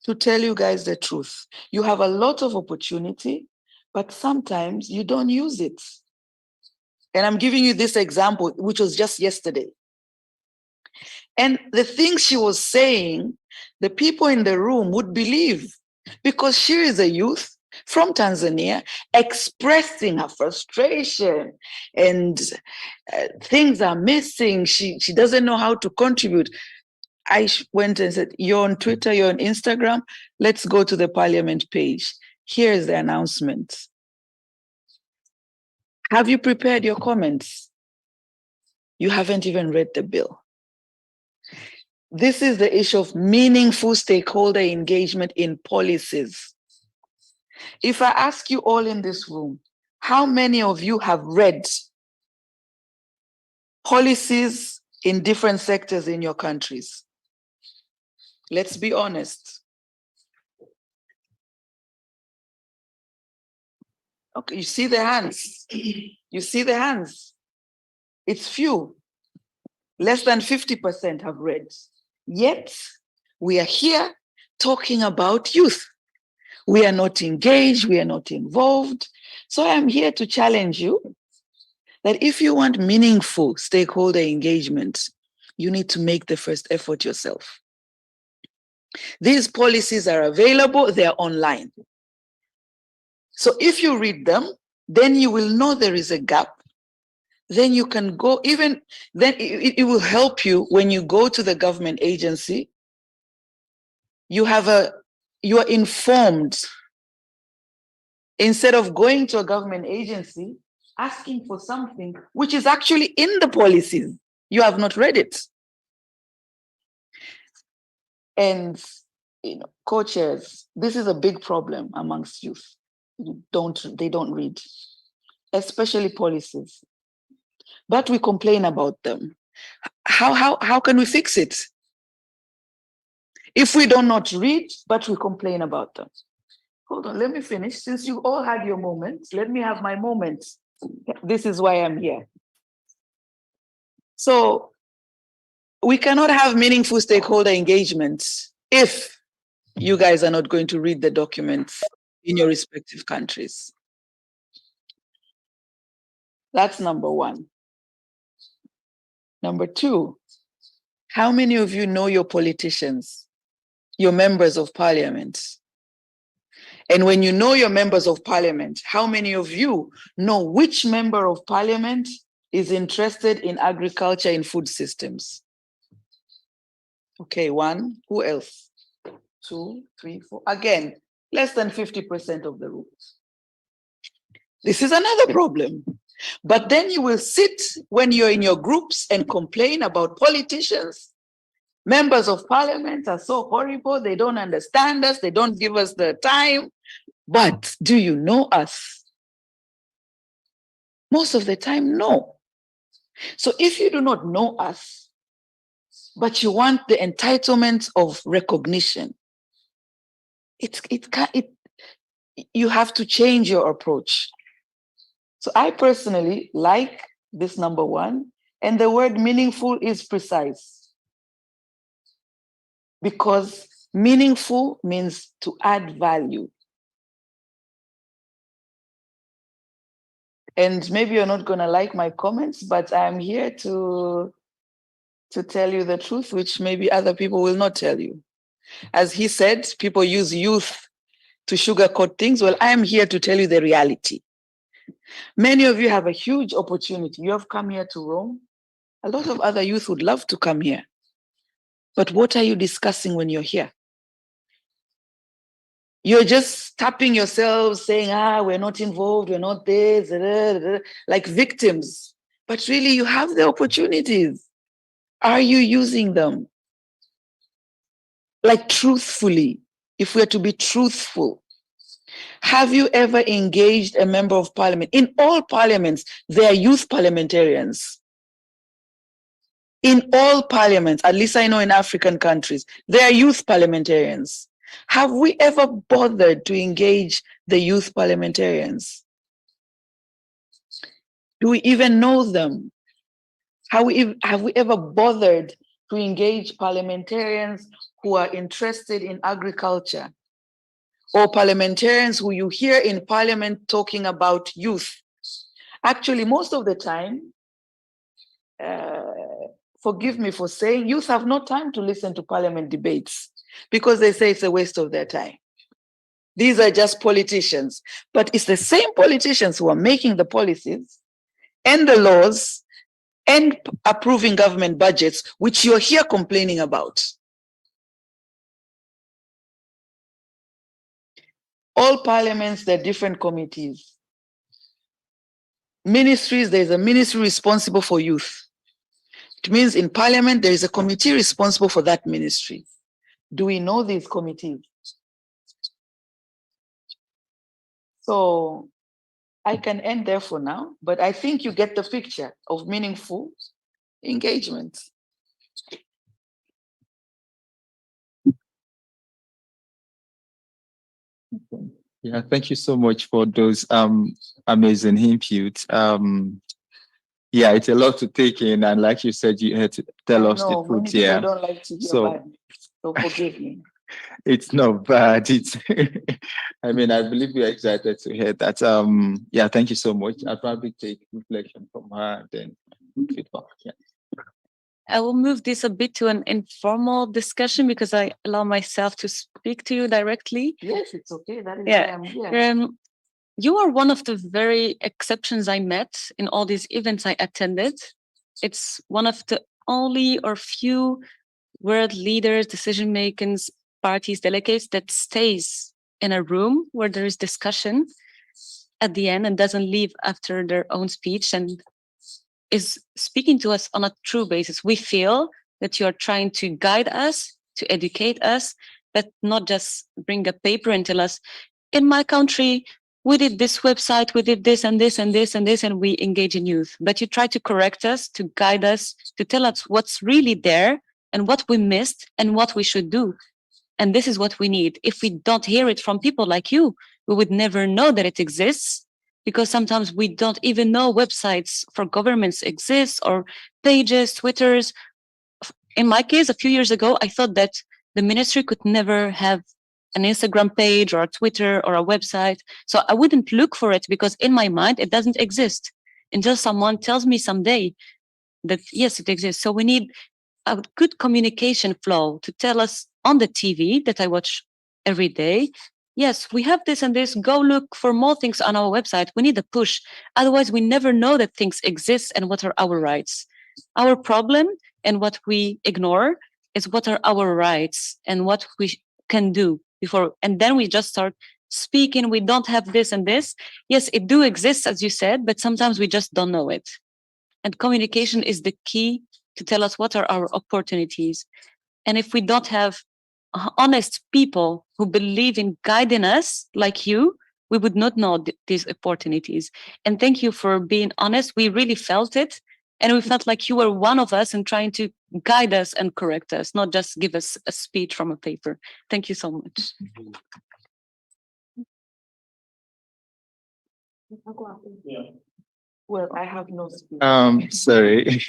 Speaker 13: to tell you guys the truth. You have a lot of opportunity, but sometimes you don't use it. And I'm giving you this example, which was just yesterday. And the things she was saying, the people in the room would believe, because she is a youth from Tanzania expressing her frustration and things are missing. She doesn't know how to contribute. I went and said, you're on Twitter, you're on Instagram, let's go to the parliament page. Here's the announcement. Have you prepared your comments? You haven't even read the bill. This is the issue of meaningful stakeholder engagement in policies. If I ask you all in this room, how many of you have read policies in different sectors in your countries? Let's be honest. Okay, you see the hands. You see the hands. It's few. Less than 50% have read. Yet, we are here talking about youth. We are not engaged, we are not involved. So I'm here to challenge you that if you want meaningful stakeholder engagement, you need to make the first effort yourself. These policies are available, they're online. So if you read them, then you will know there is a gap. Then you can go, even then it will help you when you go to the government agency. You are informed. Instead of going to a government agency, asking for something which is actually in the policies. You have not read it. And co-chairs, this is a big problem amongst youth. They don't read, especially policies. But we complain about them. How can we fix it? If we do not read, but we complain about them. Hold on, let me finish. Since you all had your moments, let me have my moments. This is why I'm here. So we cannot have meaningful stakeholder engagement if you guys are not going to read the documents in your respective countries. That's number one. Number two, how many of you know your politicians, your members of parliament? And when you know your members of parliament, how many of you know which member of parliament is interested in agriculture and food systems? Okay, one. Who else? 2, 3, 4. Again, less than 50% of the room. This is another problem. But then you will sit when you're in your groups and complain about politicians. Members of parliament are so horrible. They don't understand us. They don't give us the time. But do you know us? Most of the time, no. So if you do not know us, but you want the entitlement of recognition, you have to change your approach. So I personally like this number one, and the word meaningful is precise. Because meaningful means to add value. And maybe you're not going to like my comments, but I'm here to tell you the truth, which maybe other people will not tell you. As he said, people use youth to sugarcoat things. Well, I am here to tell you the reality. Many of you have a huge opportunity. You have come here to Rome. A lot of other youth would love to come here. But what are you discussing when you're here? You're just tapping yourselves saying, we're not involved, we're not this, like victims. But really, you have the opportunities. Are you using them? Like truthfully, if we're to be truthful. Have you ever engaged a member of parliament? In all parliaments, there are youth parliamentarians. In all parliaments, at least I know in African countries, there are youth parliamentarians. Have we ever bothered to engage the youth parliamentarians? Do we even know them? Have we ever bothered to engage parliamentarians who are interested in agriculture? Or parliamentarians who you hear in parliament talking about youth? Actually, most of the time, forgive me for saying, youth have no time to listen to parliament debates because they say it's a waste of their time. These are just politicians, but it's the same politicians who are making the policies and the laws and approving government budgets, which you're here complaining about. All parliaments, they're different committees. Ministries, there's a ministry responsible for youth. It means in parliament, there is a committee responsible for that ministry. Do we know these committees? So I can end there for now, but I think you get the picture of meaningful engagement.
Speaker 1: Yeah, thank you so much for those amazing inputs. Yeah, it's a lot to take in, and like you said, you had to tell us the
Speaker 13: No, many
Speaker 1: truth.
Speaker 13: people
Speaker 1: Yeah,
Speaker 13: don't like to hear
Speaker 1: so
Speaker 13: about it, so forgive me.
Speaker 1: it's not bad. It's I mean, I believe we're excited to hear that. Yeah, thank you so much. I'll probably take reflection from her and then feedback. Yeah.
Speaker 12: I will move this a bit to an informal discussion because I allow myself to speak to you directly.
Speaker 13: Yes, it's okay. That is why I'm here.
Speaker 12: You are one of the very exceptions I met in all these events I attended. It's one of the only or few world leaders, decision makers, parties, delegates that stays in a room where there is discussion at the end and doesn't leave after their own speech and is speaking to us on a true basis. We feel that you are trying to guide us, to educate us, but not just bring a paper and tell us, in my country, we did this website, we did this and this and this and this, and we engage in youth. But you try to correct us, to guide us, to tell us what's really there and what we missed and what we should do. And this is what we need. If we don't hear it from people like you, we would never know that it exists, because sometimes we don't even know websites for governments exist or pages, Twitters. In my case, a few years ago, I thought that the ministry could never have an Instagram page or a Twitter or a website. So I wouldn't look for it because in my mind, it doesn't exist until someone tells me someday that, yes, it exists. So we need a good communication flow to tell us on the TV that I watch every day. Yes, we have this and this. Go look for more things on our website. We need a push. Otherwise, we never know that things exist and what are our rights. Our problem and what we ignore is what are our rights and what we can do before. And then we just start speaking. We don't have this and this. Yes, it do exist, as you said, but sometimes we just don't know it. And communication is the key to tell us what are our opportunities. And if we don't have honest people who believe in guiding us like you, we would not know these opportunities. And thank you for being honest. We really felt it. And we felt like you were one of us and trying to guide us and correct us, not just give us a speech from a paper. Thank you so much.
Speaker 13: Well, I have no speech.
Speaker 1: Sorry.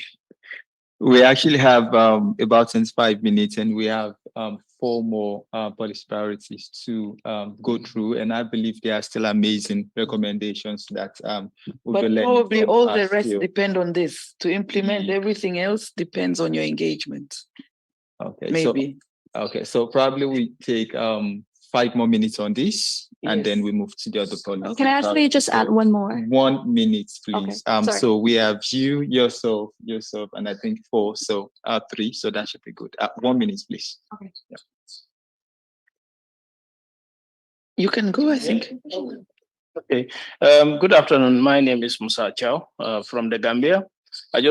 Speaker 1: We actually have about 25 minutes and we have 4 more policy priorities to go through. And I believe there are still amazing recommendations that
Speaker 13: but probably all the rest depend on this. To implement everything else depends on your engagement.
Speaker 1: Okay,
Speaker 13: maybe.
Speaker 1: So probably we take 5 more minutes on this, and then we move to the other policy.
Speaker 2: Can I actually just add one more?
Speaker 1: 1 minute, please.
Speaker 2: Okay,
Speaker 1: So we have you, yourself, and I think 4, so 3. So that should be good. 1 minute, please.
Speaker 2: Okay.
Speaker 1: Yeah.
Speaker 13: You can go, I think.
Speaker 7: Okay. Good afternoon. My name is Musa Chow from the Gambia. I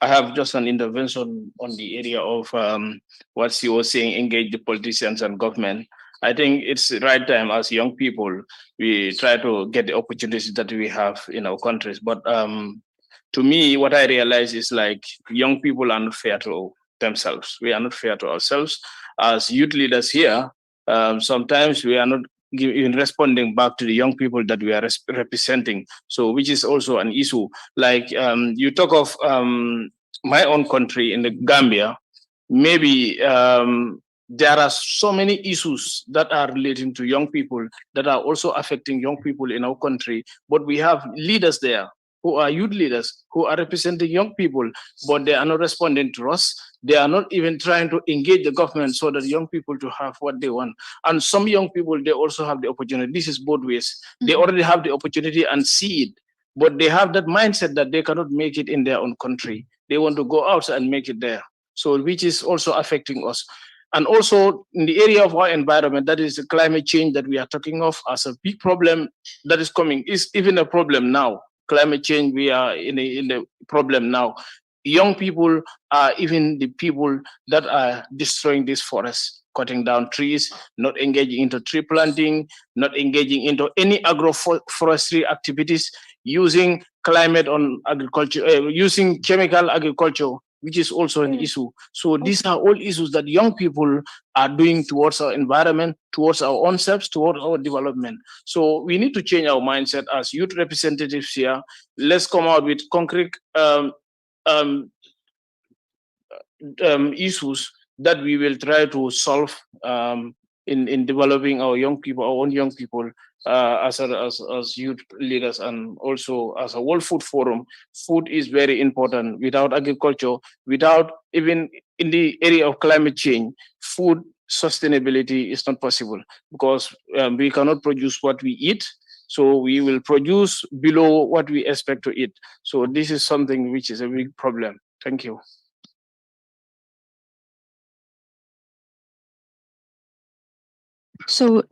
Speaker 7: have just an intervention on the area of what she was saying, engage the politicians and government. I think it's the right time as young people, we try to get the opportunities that we have in our countries. But to me, what I realize is like young people are not fair to themselves. We are not fair to ourselves. As youth leaders here, sometimes we are not in responding back to the young people that we are representing. So, which is also an issue. Like you talk of my own country in the Gambia, maybe there are so many issues that are relating to young people that are also affecting young people in our country, but we have leaders there who are youth leaders, who are representing young people, but they are not responding to us. They are not even trying to engage the government so that young people to have what they want. And some young people, they also have the opportunity. This is both ways. They already have the opportunity and see it, but they have that mindset that they cannot make it in their own country. They want to go out and make it there. So which is also affecting us. And also in the area of our environment, that is the climate change that we are talking of as a big problem that is coming, is even a problem now. Climate change, we are in a problem now. Young people are even the people that are destroying this forest, cutting down trees, not engaging into tree planting, not engaging into any agroforestry activities, using climate on agriculture, using chemical agriculture, which is also an issue. So these are all issues that young people are doing towards our environment, towards our own selves, towards our development. So we need to change our mindset as youth representatives here. Let's come out with concrete um, issues that we will try to solve in developing our young people, our own young people, as youth leaders, and also as a World Food Forum. Food is very important. Without agriculture, without even in the area of climate change, food sustainability is not possible, because we cannot produce what we eat. So we will produce below what we expect to eat. So this is something which is a big problem. Thank you.
Speaker 2: So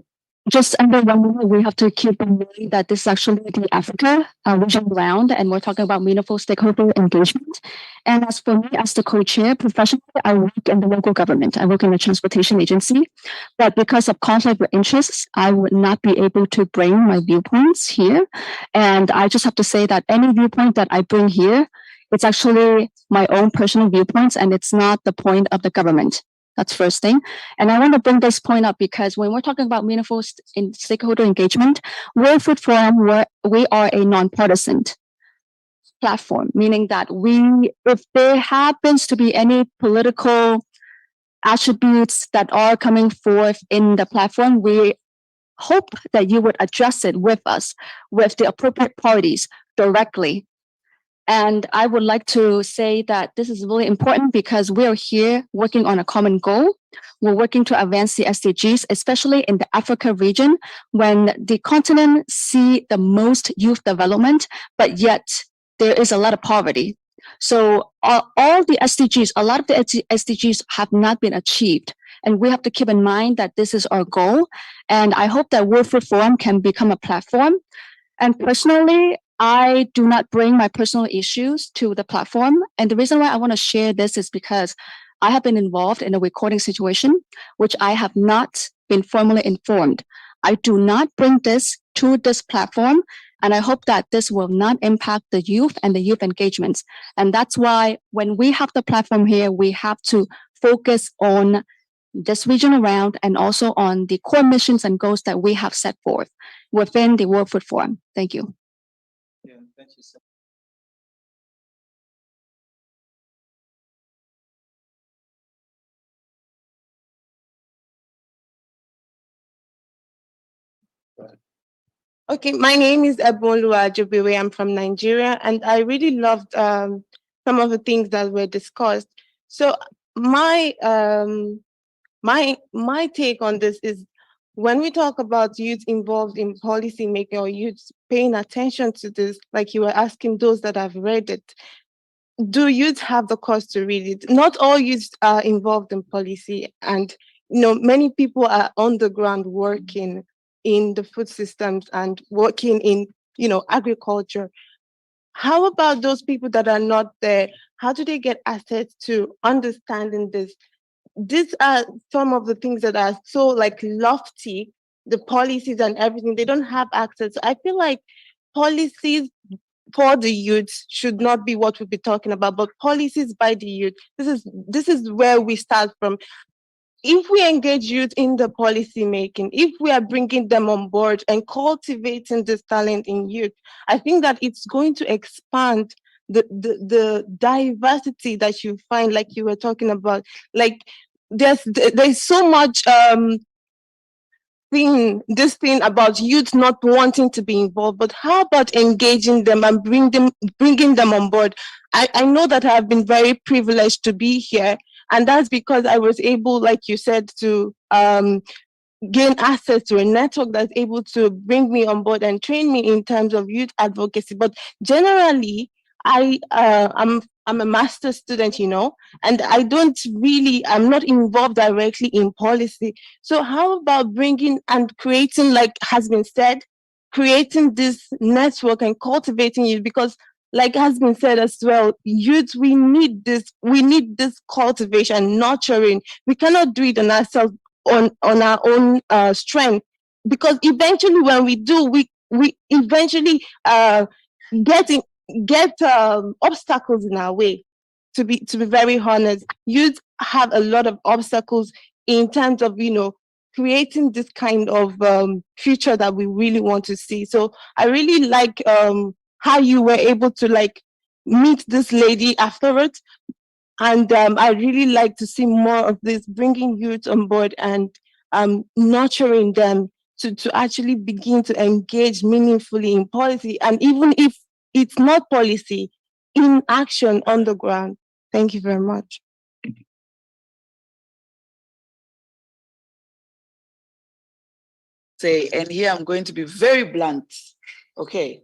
Speaker 2: just under 1 minute, we have to keep in mind that this is actually the Africa regional round, and we're talking about meaningful stakeholder engagement. And as for me, as the co-chair, professionally, I work in the local government. I work in a transportation agency, but because of conflict of interests, I would not be able to bring my viewpoints here. And I just have to say that any viewpoint that I bring here, it's actually my own personal viewpoints, and it's not the point of the government. That's first thing. And I want to bring this point up because when we're talking about meaningful stakeholder engagement, World Food Forum, we are a nonpartisan platform, meaning that if there happens to be any political attributes that are coming forth in the platform, we hope that you would address it with us, with the appropriate parties directly. And I would like to say that this is really important because we are here working on a common goal. We're working to advance the SDGs, especially in the Africa region, when the continent see the most youth development, but yet there is a lot of poverty. So all the SDGs, a lot of the SDGs have not been achieved. And we have to keep in mind that this is our goal. And I hope that World Food Forum can become a platform. And personally, I do not bring my personal issues to the platform. And the reason why I want to share this is because I have been involved in a recording situation, which I have not been formally informed. I do not bring this to this platform. And I hope that this will not impact the youth and the youth engagements. And that's why when we have the platform here, we have to focus on this region around and also on the core missions and goals that we have set forth within the World Food Forum. Thank you.
Speaker 1: Yeah, thank you so
Speaker 14: Okay, my name is Ebonlua Jobiwe. I'm from Nigeria, and I really loved some of the things that were discussed. So my take on this is when we talk about youth involved in policy making or youth paying attention to this, like you were asking those that have read it, do youth have the cost to read it? Not all youth are involved in policy, and many people are on the ground working in the food systems and working in agriculture. How about those people that are not there? How do they get access to understanding this? These are some of the things that are so like lofty, the policies and everything. They don't have access. I feel like policies for the youth should not be what we'll be talking about, but policies by the youth. This is where we start from. If we engage youth in the policy making, if we are bringing them on board and cultivating this talent in youth, I think that it's going to expand the diversity that you find, like you were talking about. Like there's so much this thing about youth not wanting to be involved, but how about engaging them and bringing them on board? I know that I've been very privileged to be here, and that's because I was able, like you said, to gain access to a network that's able to bring me on board and train me in terms of youth advocacy. But generally, I'm a master's student, and I'm not involved directly in policy. So how about bringing and creating, like has been said, creating this network and cultivating it? Because like has been said as well, youth, we need this cultivation, nurturing. We cannot do it on ourselves, on our own strength, because eventually when we do, we eventually get in, get obstacles in our way. To be very honest, youth have a lot of obstacles in terms of creating this kind of future that we really want to see. So I really like how you were able to like meet this lady afterwards, and I really like to see more of this, bringing youth on board and nurturing them to actually begin to engage meaningfully in policy. And even if it's not policy, in action on the ground. Thank you very much.
Speaker 13: Say, and here I'm going to be very blunt. Okay.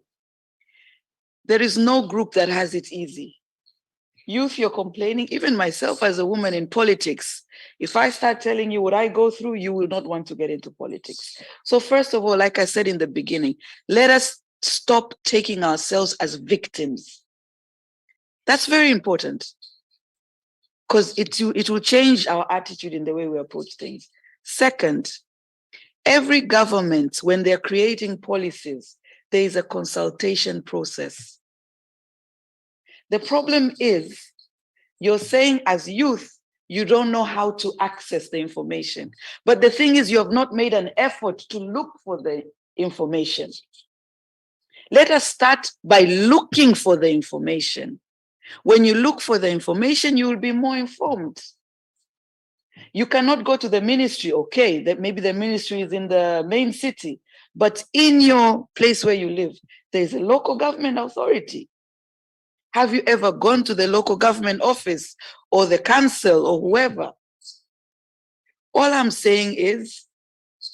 Speaker 13: There is no group that has it easy. Youth, you're complaining, even myself as a woman in politics, if I start telling you what I go through, you will not want to get into politics. So first of all, like I said in the beginning, let us stop taking ourselves as victims. That's very important, because it will change our attitude in the way we approach things. Second, every government, when they're creating policies, there is a consultation process. The problem is, you're saying as youth, you don't know how to access the information. But the thing is, you have not made an effort to look for the information. Let us start by looking for the information. When you look for the information, you will be more informed. You cannot go to the ministry, okay, that maybe the ministry is in the main city, but in your place where you live, there's a local government authority. Have you ever gone to the local government office or the council or whoever? All I'm saying is,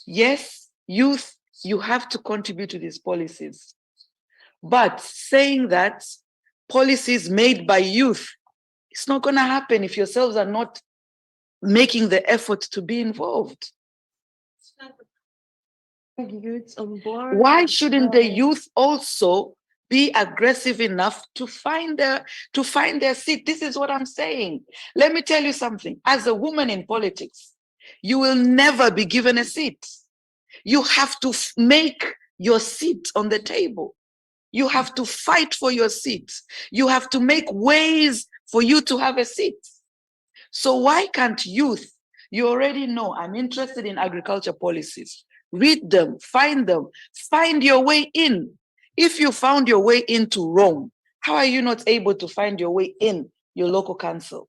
Speaker 13: yes, youth, you have to contribute to these policies. But saying that policies made by youth, it's not going to happen if yourselves are not making the effort to be involved. Why shouldn't the youth also be aggressive enough to find their seat? This is what I'm saying. Let me tell you something. As a woman in politics, you will never be given a seat. You have to make your seat on the table. You have to fight for your seat. You have to make ways for you to have a seat. So why can't youth, you already know, I'm interested in agriculture policies. Read them, find your way in. If you found your way into Rome, how are you not able to find your way in your local council?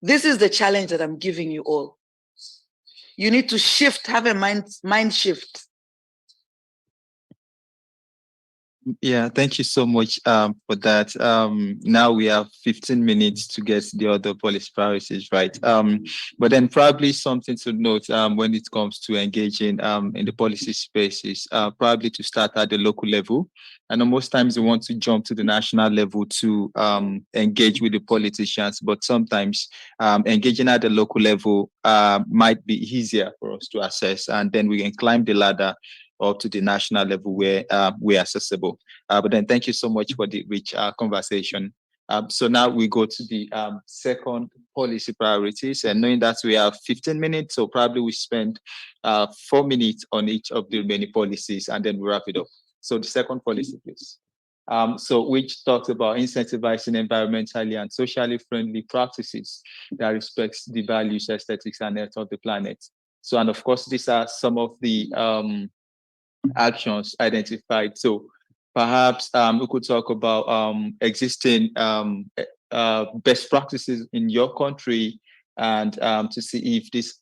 Speaker 13: This is the challenge that I'm giving you all. You need to shift, have a mind shift.
Speaker 1: Yeah, thank you so much for that. Now we have 15 minutes to get the other policy priorities right. But then probably something to note when it comes to engaging in the policy space is probably to start at the local level. I know most times we want to jump to the national level to engage with the politicians, but sometimes engaging at the local level might be easier for us to assess, and then we can climb the ladder up to the national level where we're accessible. But then thank you so much for the rich conversation. So now we go to the second policy priorities, and knowing that we have 15 minutes, so probably we spend 4 minutes on each of the remaining policies, and then we wrap it up. So the second policy, please. So which talks about incentivizing environmentally and socially friendly practices that respects the values, aesthetics, and health of the planet. So, and of course, these are some of the actions identified. So perhaps we could talk about existing best practices in your country, and to see if this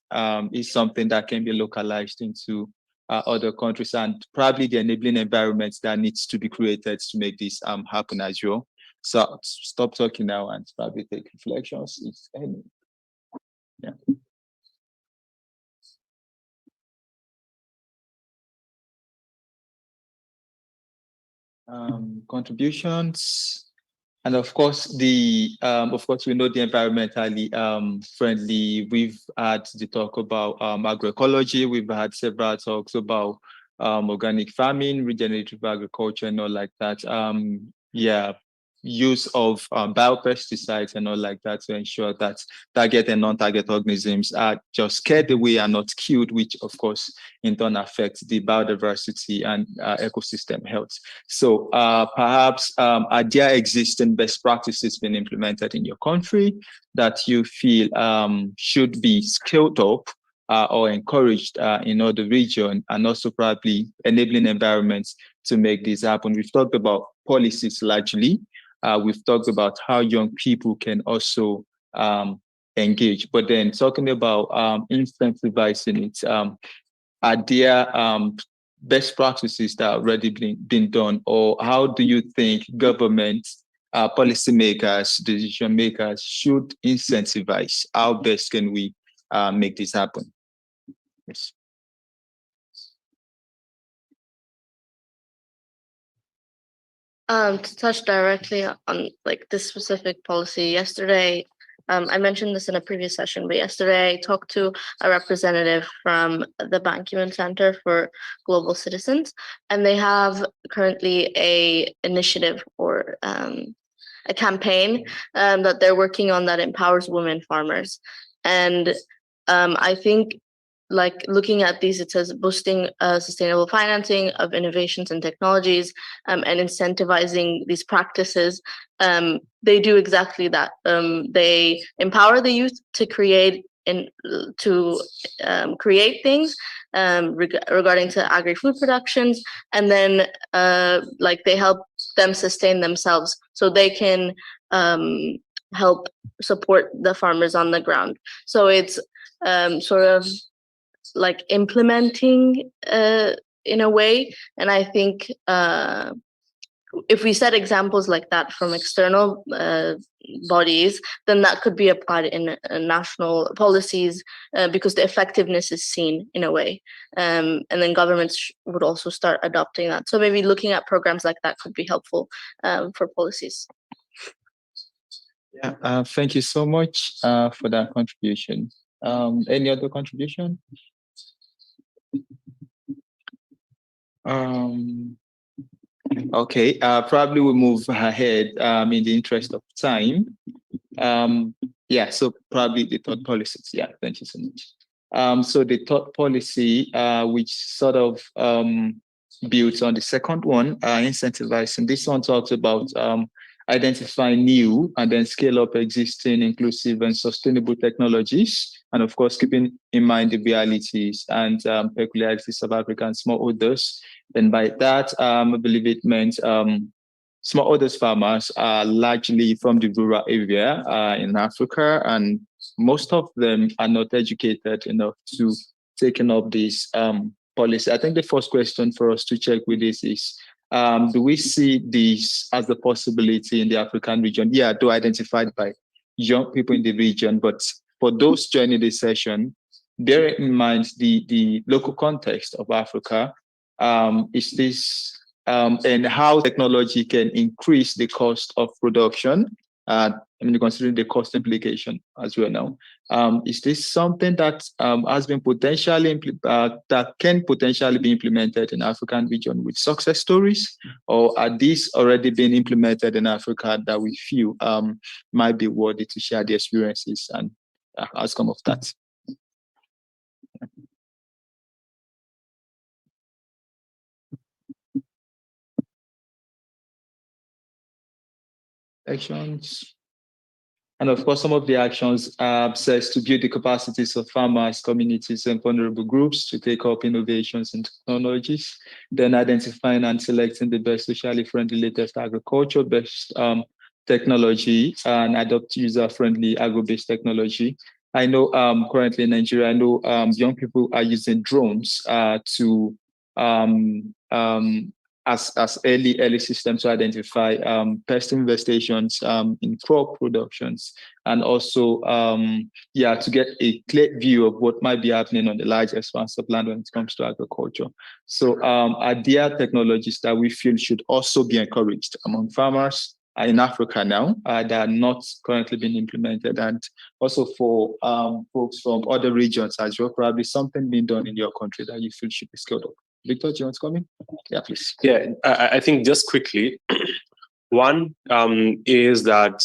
Speaker 1: is something that can be localized into other countries, and probably the enabling environments that needs to be created to make this happen as well. So stop talking now and probably take reflections, if any. Yeah. Contributions. And of course, we know the environmentally friendly. We've had the talk about agroecology. We've had several talks about organic farming, regenerative agriculture, and all like that. Yeah, use of biopesticides and all like that to ensure that target and non-target organisms are just scared away and not killed, which of course in turn affects the biodiversity and ecosystem health. So perhaps are there existing best practices being implemented in your country that you feel should be scaled up or encouraged in other region, and also probably enabling environments to make this happen? We've talked about policies largely. We've talked about how young people can also engage, but then talking about incentivizing it, are there best practices that are already been done, or how do you think government, policymakers, decision makers should incentivize? How best can we make this happen? Yes.
Speaker 11: To touch directly on like this specific policy, yesterday, I mentioned this in a previous session, but yesterday I talked to a representative from the Ban Ki-moon Center for Global Citizens, and they have currently a initiative or a campaign that they're working on that empowers women farmers. And I think like looking at these, it says boosting sustainable financing of innovations and technologies and incentivizing these practices. They do exactly that. They empower the youth to create create things regarding to agri-food productions, and then like they help them sustain themselves so they can help support the farmers on the ground. So it's sort of like implementing in a way. And I think if we set examples like that from external bodies, then that could be applied in national policies because the effectiveness is seen in a way. And then governments would also start adopting that. So maybe looking at programs like that could be helpful for policies.
Speaker 1: Yeah, thank you so much for that contribution. Any other contribution? Okay, probably we'll move ahead in the interest of time. Yeah, so probably the third policies. Yeah, thank you so much. So the third policy, which sort of builds on the second one, incentivizing. This one talks about identifying new and then scale up existing inclusive and sustainable technologies, and of course keeping in mind the realities and peculiarities of African smallholders. And by that, I believe it meant smallholders farmers are largely from the rural area in Africa, and most of them are not educated enough to taking up this policy. I think the first question for us to check with this is, do we see this as a possibility in the African region? Yeah, though identified by young people in the region, but for those joining this session, bear in mind the local context of Africa. Is this and how technology can increase the cost of production? Considering the cost implication as well now. Is this something that has been potentially that can potentially be implemented in African region with success stories, or are these already been implemented in Africa that we feel might be worthy to share the experiences and outcome of that? Actions. And of course, some of the actions says to build the capacities of farmers, communities, and vulnerable groups to take up innovations and technologies, then identifying and selecting the best socially friendly latest agriculture, best technology, and adopt user-friendly agro-based technology, I know currently in Nigeria, I know young people are using drones to as early systems to identify pest infestations in crop productions, and also to get a clear view of what might be happening on the large expanse of land when it comes to agriculture. So are there technologies that we feel should also be encouraged among farmers in Africa now that are not currently being implemented, and also for folks from other regions as well, probably something being done in your country that you feel should be scaled up? Victor, do you want to come in? Yeah, please.
Speaker 10: Yeah, I think just quickly, one is that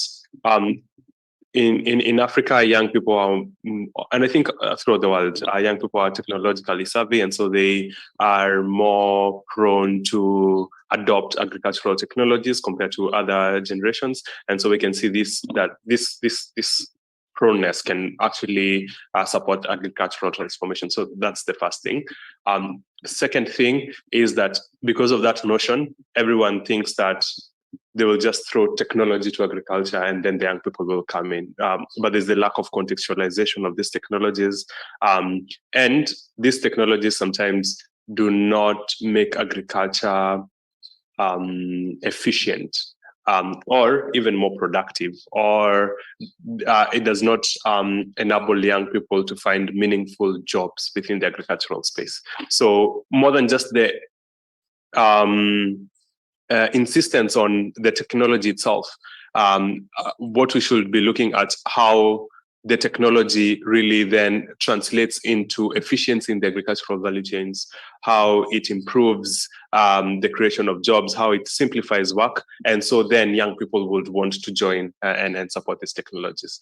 Speaker 10: in Africa, young people are, and I think throughout the world, young people are technologically savvy, and so they are more prone to adopt agricultural technologies compared to other generations. And so we can see this proneness can actually support agricultural transformation. So that's the first thing. The second thing is that because of that notion, everyone thinks that they will just throw technology to agriculture and then the young people will come in. But there's the lack of contextualization of these technologies. And these technologies sometimes do not make agriculture efficient. Or even more productive, or it does not enable young people to find meaningful jobs within the agricultural space. So more than just the insistence on the technology itself, what we should be looking at how the technology really then translates into efficiency in the agricultural value chains, how it improves the creation of jobs, how it simplifies work. And so then young people would want to join and support these technologies.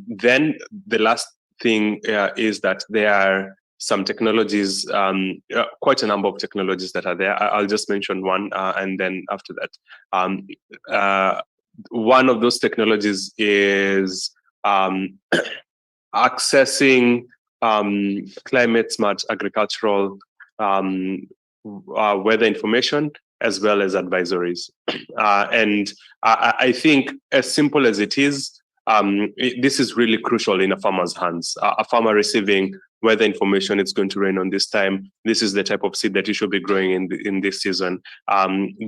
Speaker 10: Then the last thing is that there are some technologies, quite a number of technologies that are there. I'll just mention one, and then after that. One of those technologies is accessing climate smart agricultural weather information as well as advisories. And I think as simple as it is, this is really crucial in a farmer's hands. A farmer receiving weather information, it's going to rain on this time. This is the type of seed that you should be growing in this season.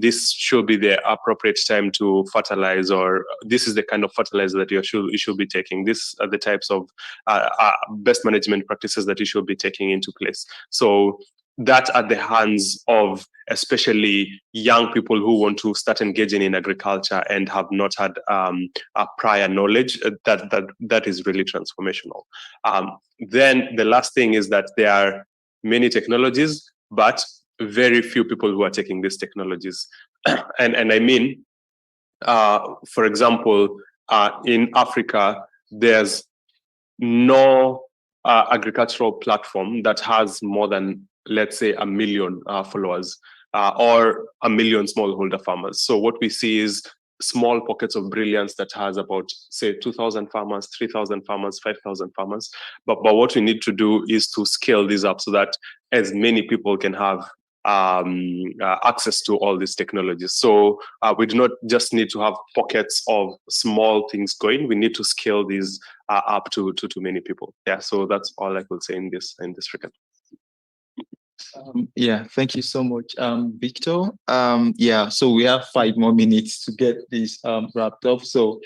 Speaker 10: This should be the appropriate time to fertilize, or this is the kind of fertilizer that you should be taking. These are the types of best management practices that you should be taking into place. So that at the hands of especially young people who want to start engaging in agriculture and have not had a prior knowledge, that is really transformational. Then the last thing is that there are many technologies, but very few people who are taking these technologies. and I mean, for example, in Africa, there's no agricultural platform that has more than, let's say, 1 million followers or 1 million smallholder farmers. So what we see is small pockets of brilliance that has about, say, 2,000 farmers, 3,000 farmers, 5,000 farmers. But what we need to do is to scale these up so that as many people can have access to all these technologies. So we do not just need to have pockets of small things going. We need to scale these up to many people. Yeah, so that's all I could say in this regard.
Speaker 1: Yeah, thank you so much, Victor. Yeah, so we have 5 more minutes to get this wrapped up. So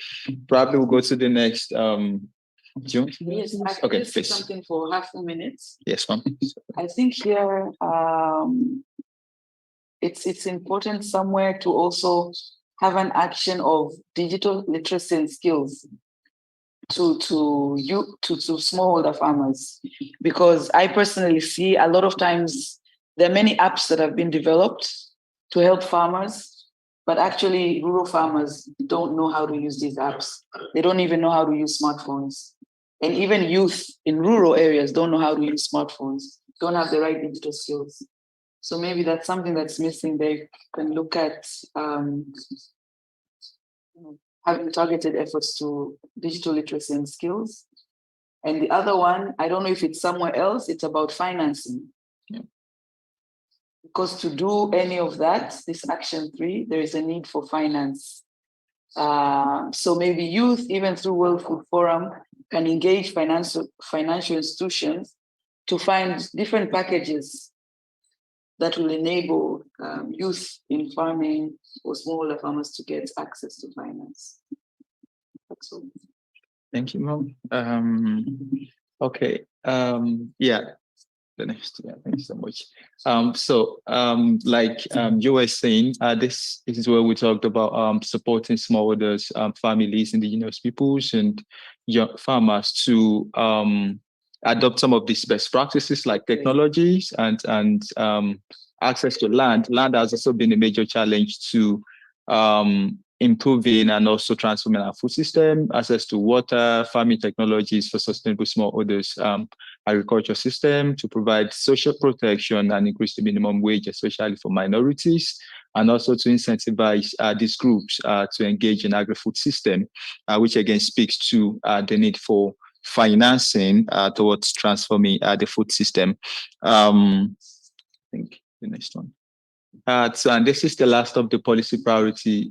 Speaker 1: probably we'll go to the next. June?
Speaker 13: Yes, I can
Speaker 1: Okay,
Speaker 13: just say
Speaker 1: please.
Speaker 13: something for half a minute.
Speaker 1: Yes, ma'am.
Speaker 13: I think here it's important somewhere to also have an action of digital literacy and skills to smallholder farmers, because I personally see a lot of times there are many apps that have been developed to help farmers, but actually rural farmers don't know how to use these apps. They don't even know how to use smartphones. And even youth in rural areas don't know how to use smartphones, don't have the right digital skills. So maybe that's something that's missing. They can look at having targeted efforts to digital literacy and skills. And the other one, I don't know if it's somewhere else, it's about financing. Yeah. Because to do any of that, this action 3, there is a need for finance. So maybe youth, even through World Food Forum, can engage financial institutions to find different packages that will enable youth in farming or smaller farmers to get access to finance. That's all.
Speaker 1: Thank you, Mom. Okay. Yeah. The next, yeah, thank you so much. You were saying, this is where we talked about supporting smallholders, families, indigenous peoples, and young farmers to adopt some of these best practices like technologies and access to land. Land has also been a major challenge to improving and also transforming our food system, access to water, farming technologies for sustainable smallholders, agriculture system to provide social protection and increase the minimum wage, especially for minorities, and also to incentivize these groups to engage in agri-food system, which again speaks to the need for financing towards transforming the food system. I think the next one. And this is the last of the policy priorities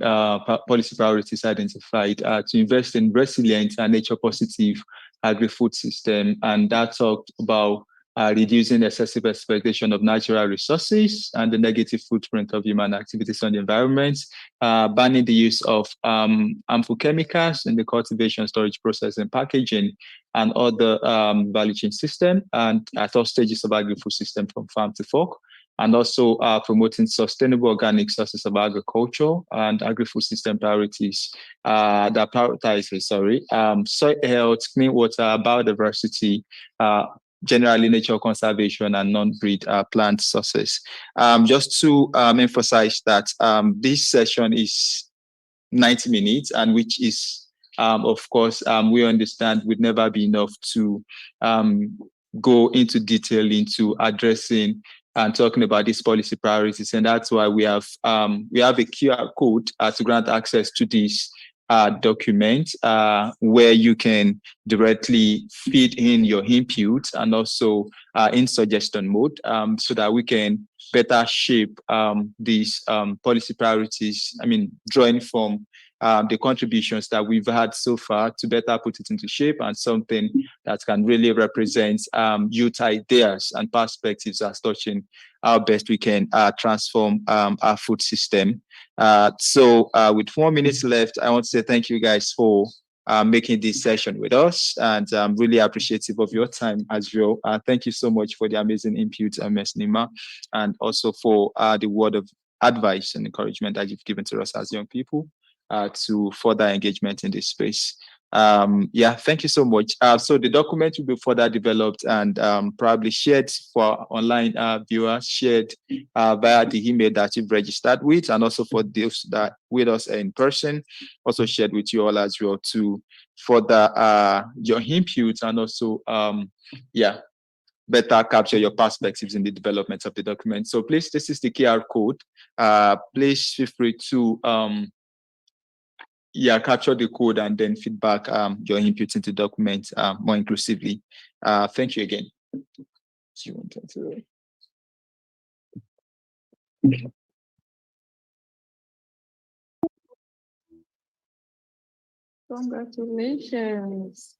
Speaker 1: identified to invest in resilient and nature positive agri-food system. And that talked about reducing excessive exploitation of natural resources and the negative footprint of human activities on the environment, banning the use of harmful chemicals in the cultivation, storage, process, and packaging, and other value chain system, and at all stages of agri-food system from farm to fork, and also promoting sustainable organic sources of agriculture and agri-food system priorities that prioritizes, soil health, clean water, biodiversity, generally nature conservation, and non-breed plant sources. Just to emphasize that this session is 90 minutes, and which is, of course, we understand would never be enough to go into detail into addressing and talking about these policy priorities. And that's why we have a QR code to grant access to this document where you can directly feed in your input and also in suggestion mode so that we can better shape these policy priorities. I mean, drawing from the contributions that we've had so far to better put it into shape and something that can really represent youth ideas and perspectives as touching how best we can transform our food system. So with 4 minutes left, I want to say thank you guys for making this session with us, and I'm really appreciative of your time as well. Thank you so much for the amazing input, Ms. Nima, and also for the word of advice and encouragement that you've given to us as young people to further engagement in this space. Thank you so much. So the document will be further developed and probably shared for online viewers, shared via the email that you've registered with, and also for those that with us in person, also shared with you all as well to further your input and also better capture your perspectives in the development of the document. So please, this is the QR code. Please feel free to capture the code and then feedback your input into the document more inclusively. Thank you again.
Speaker 15: Congratulations.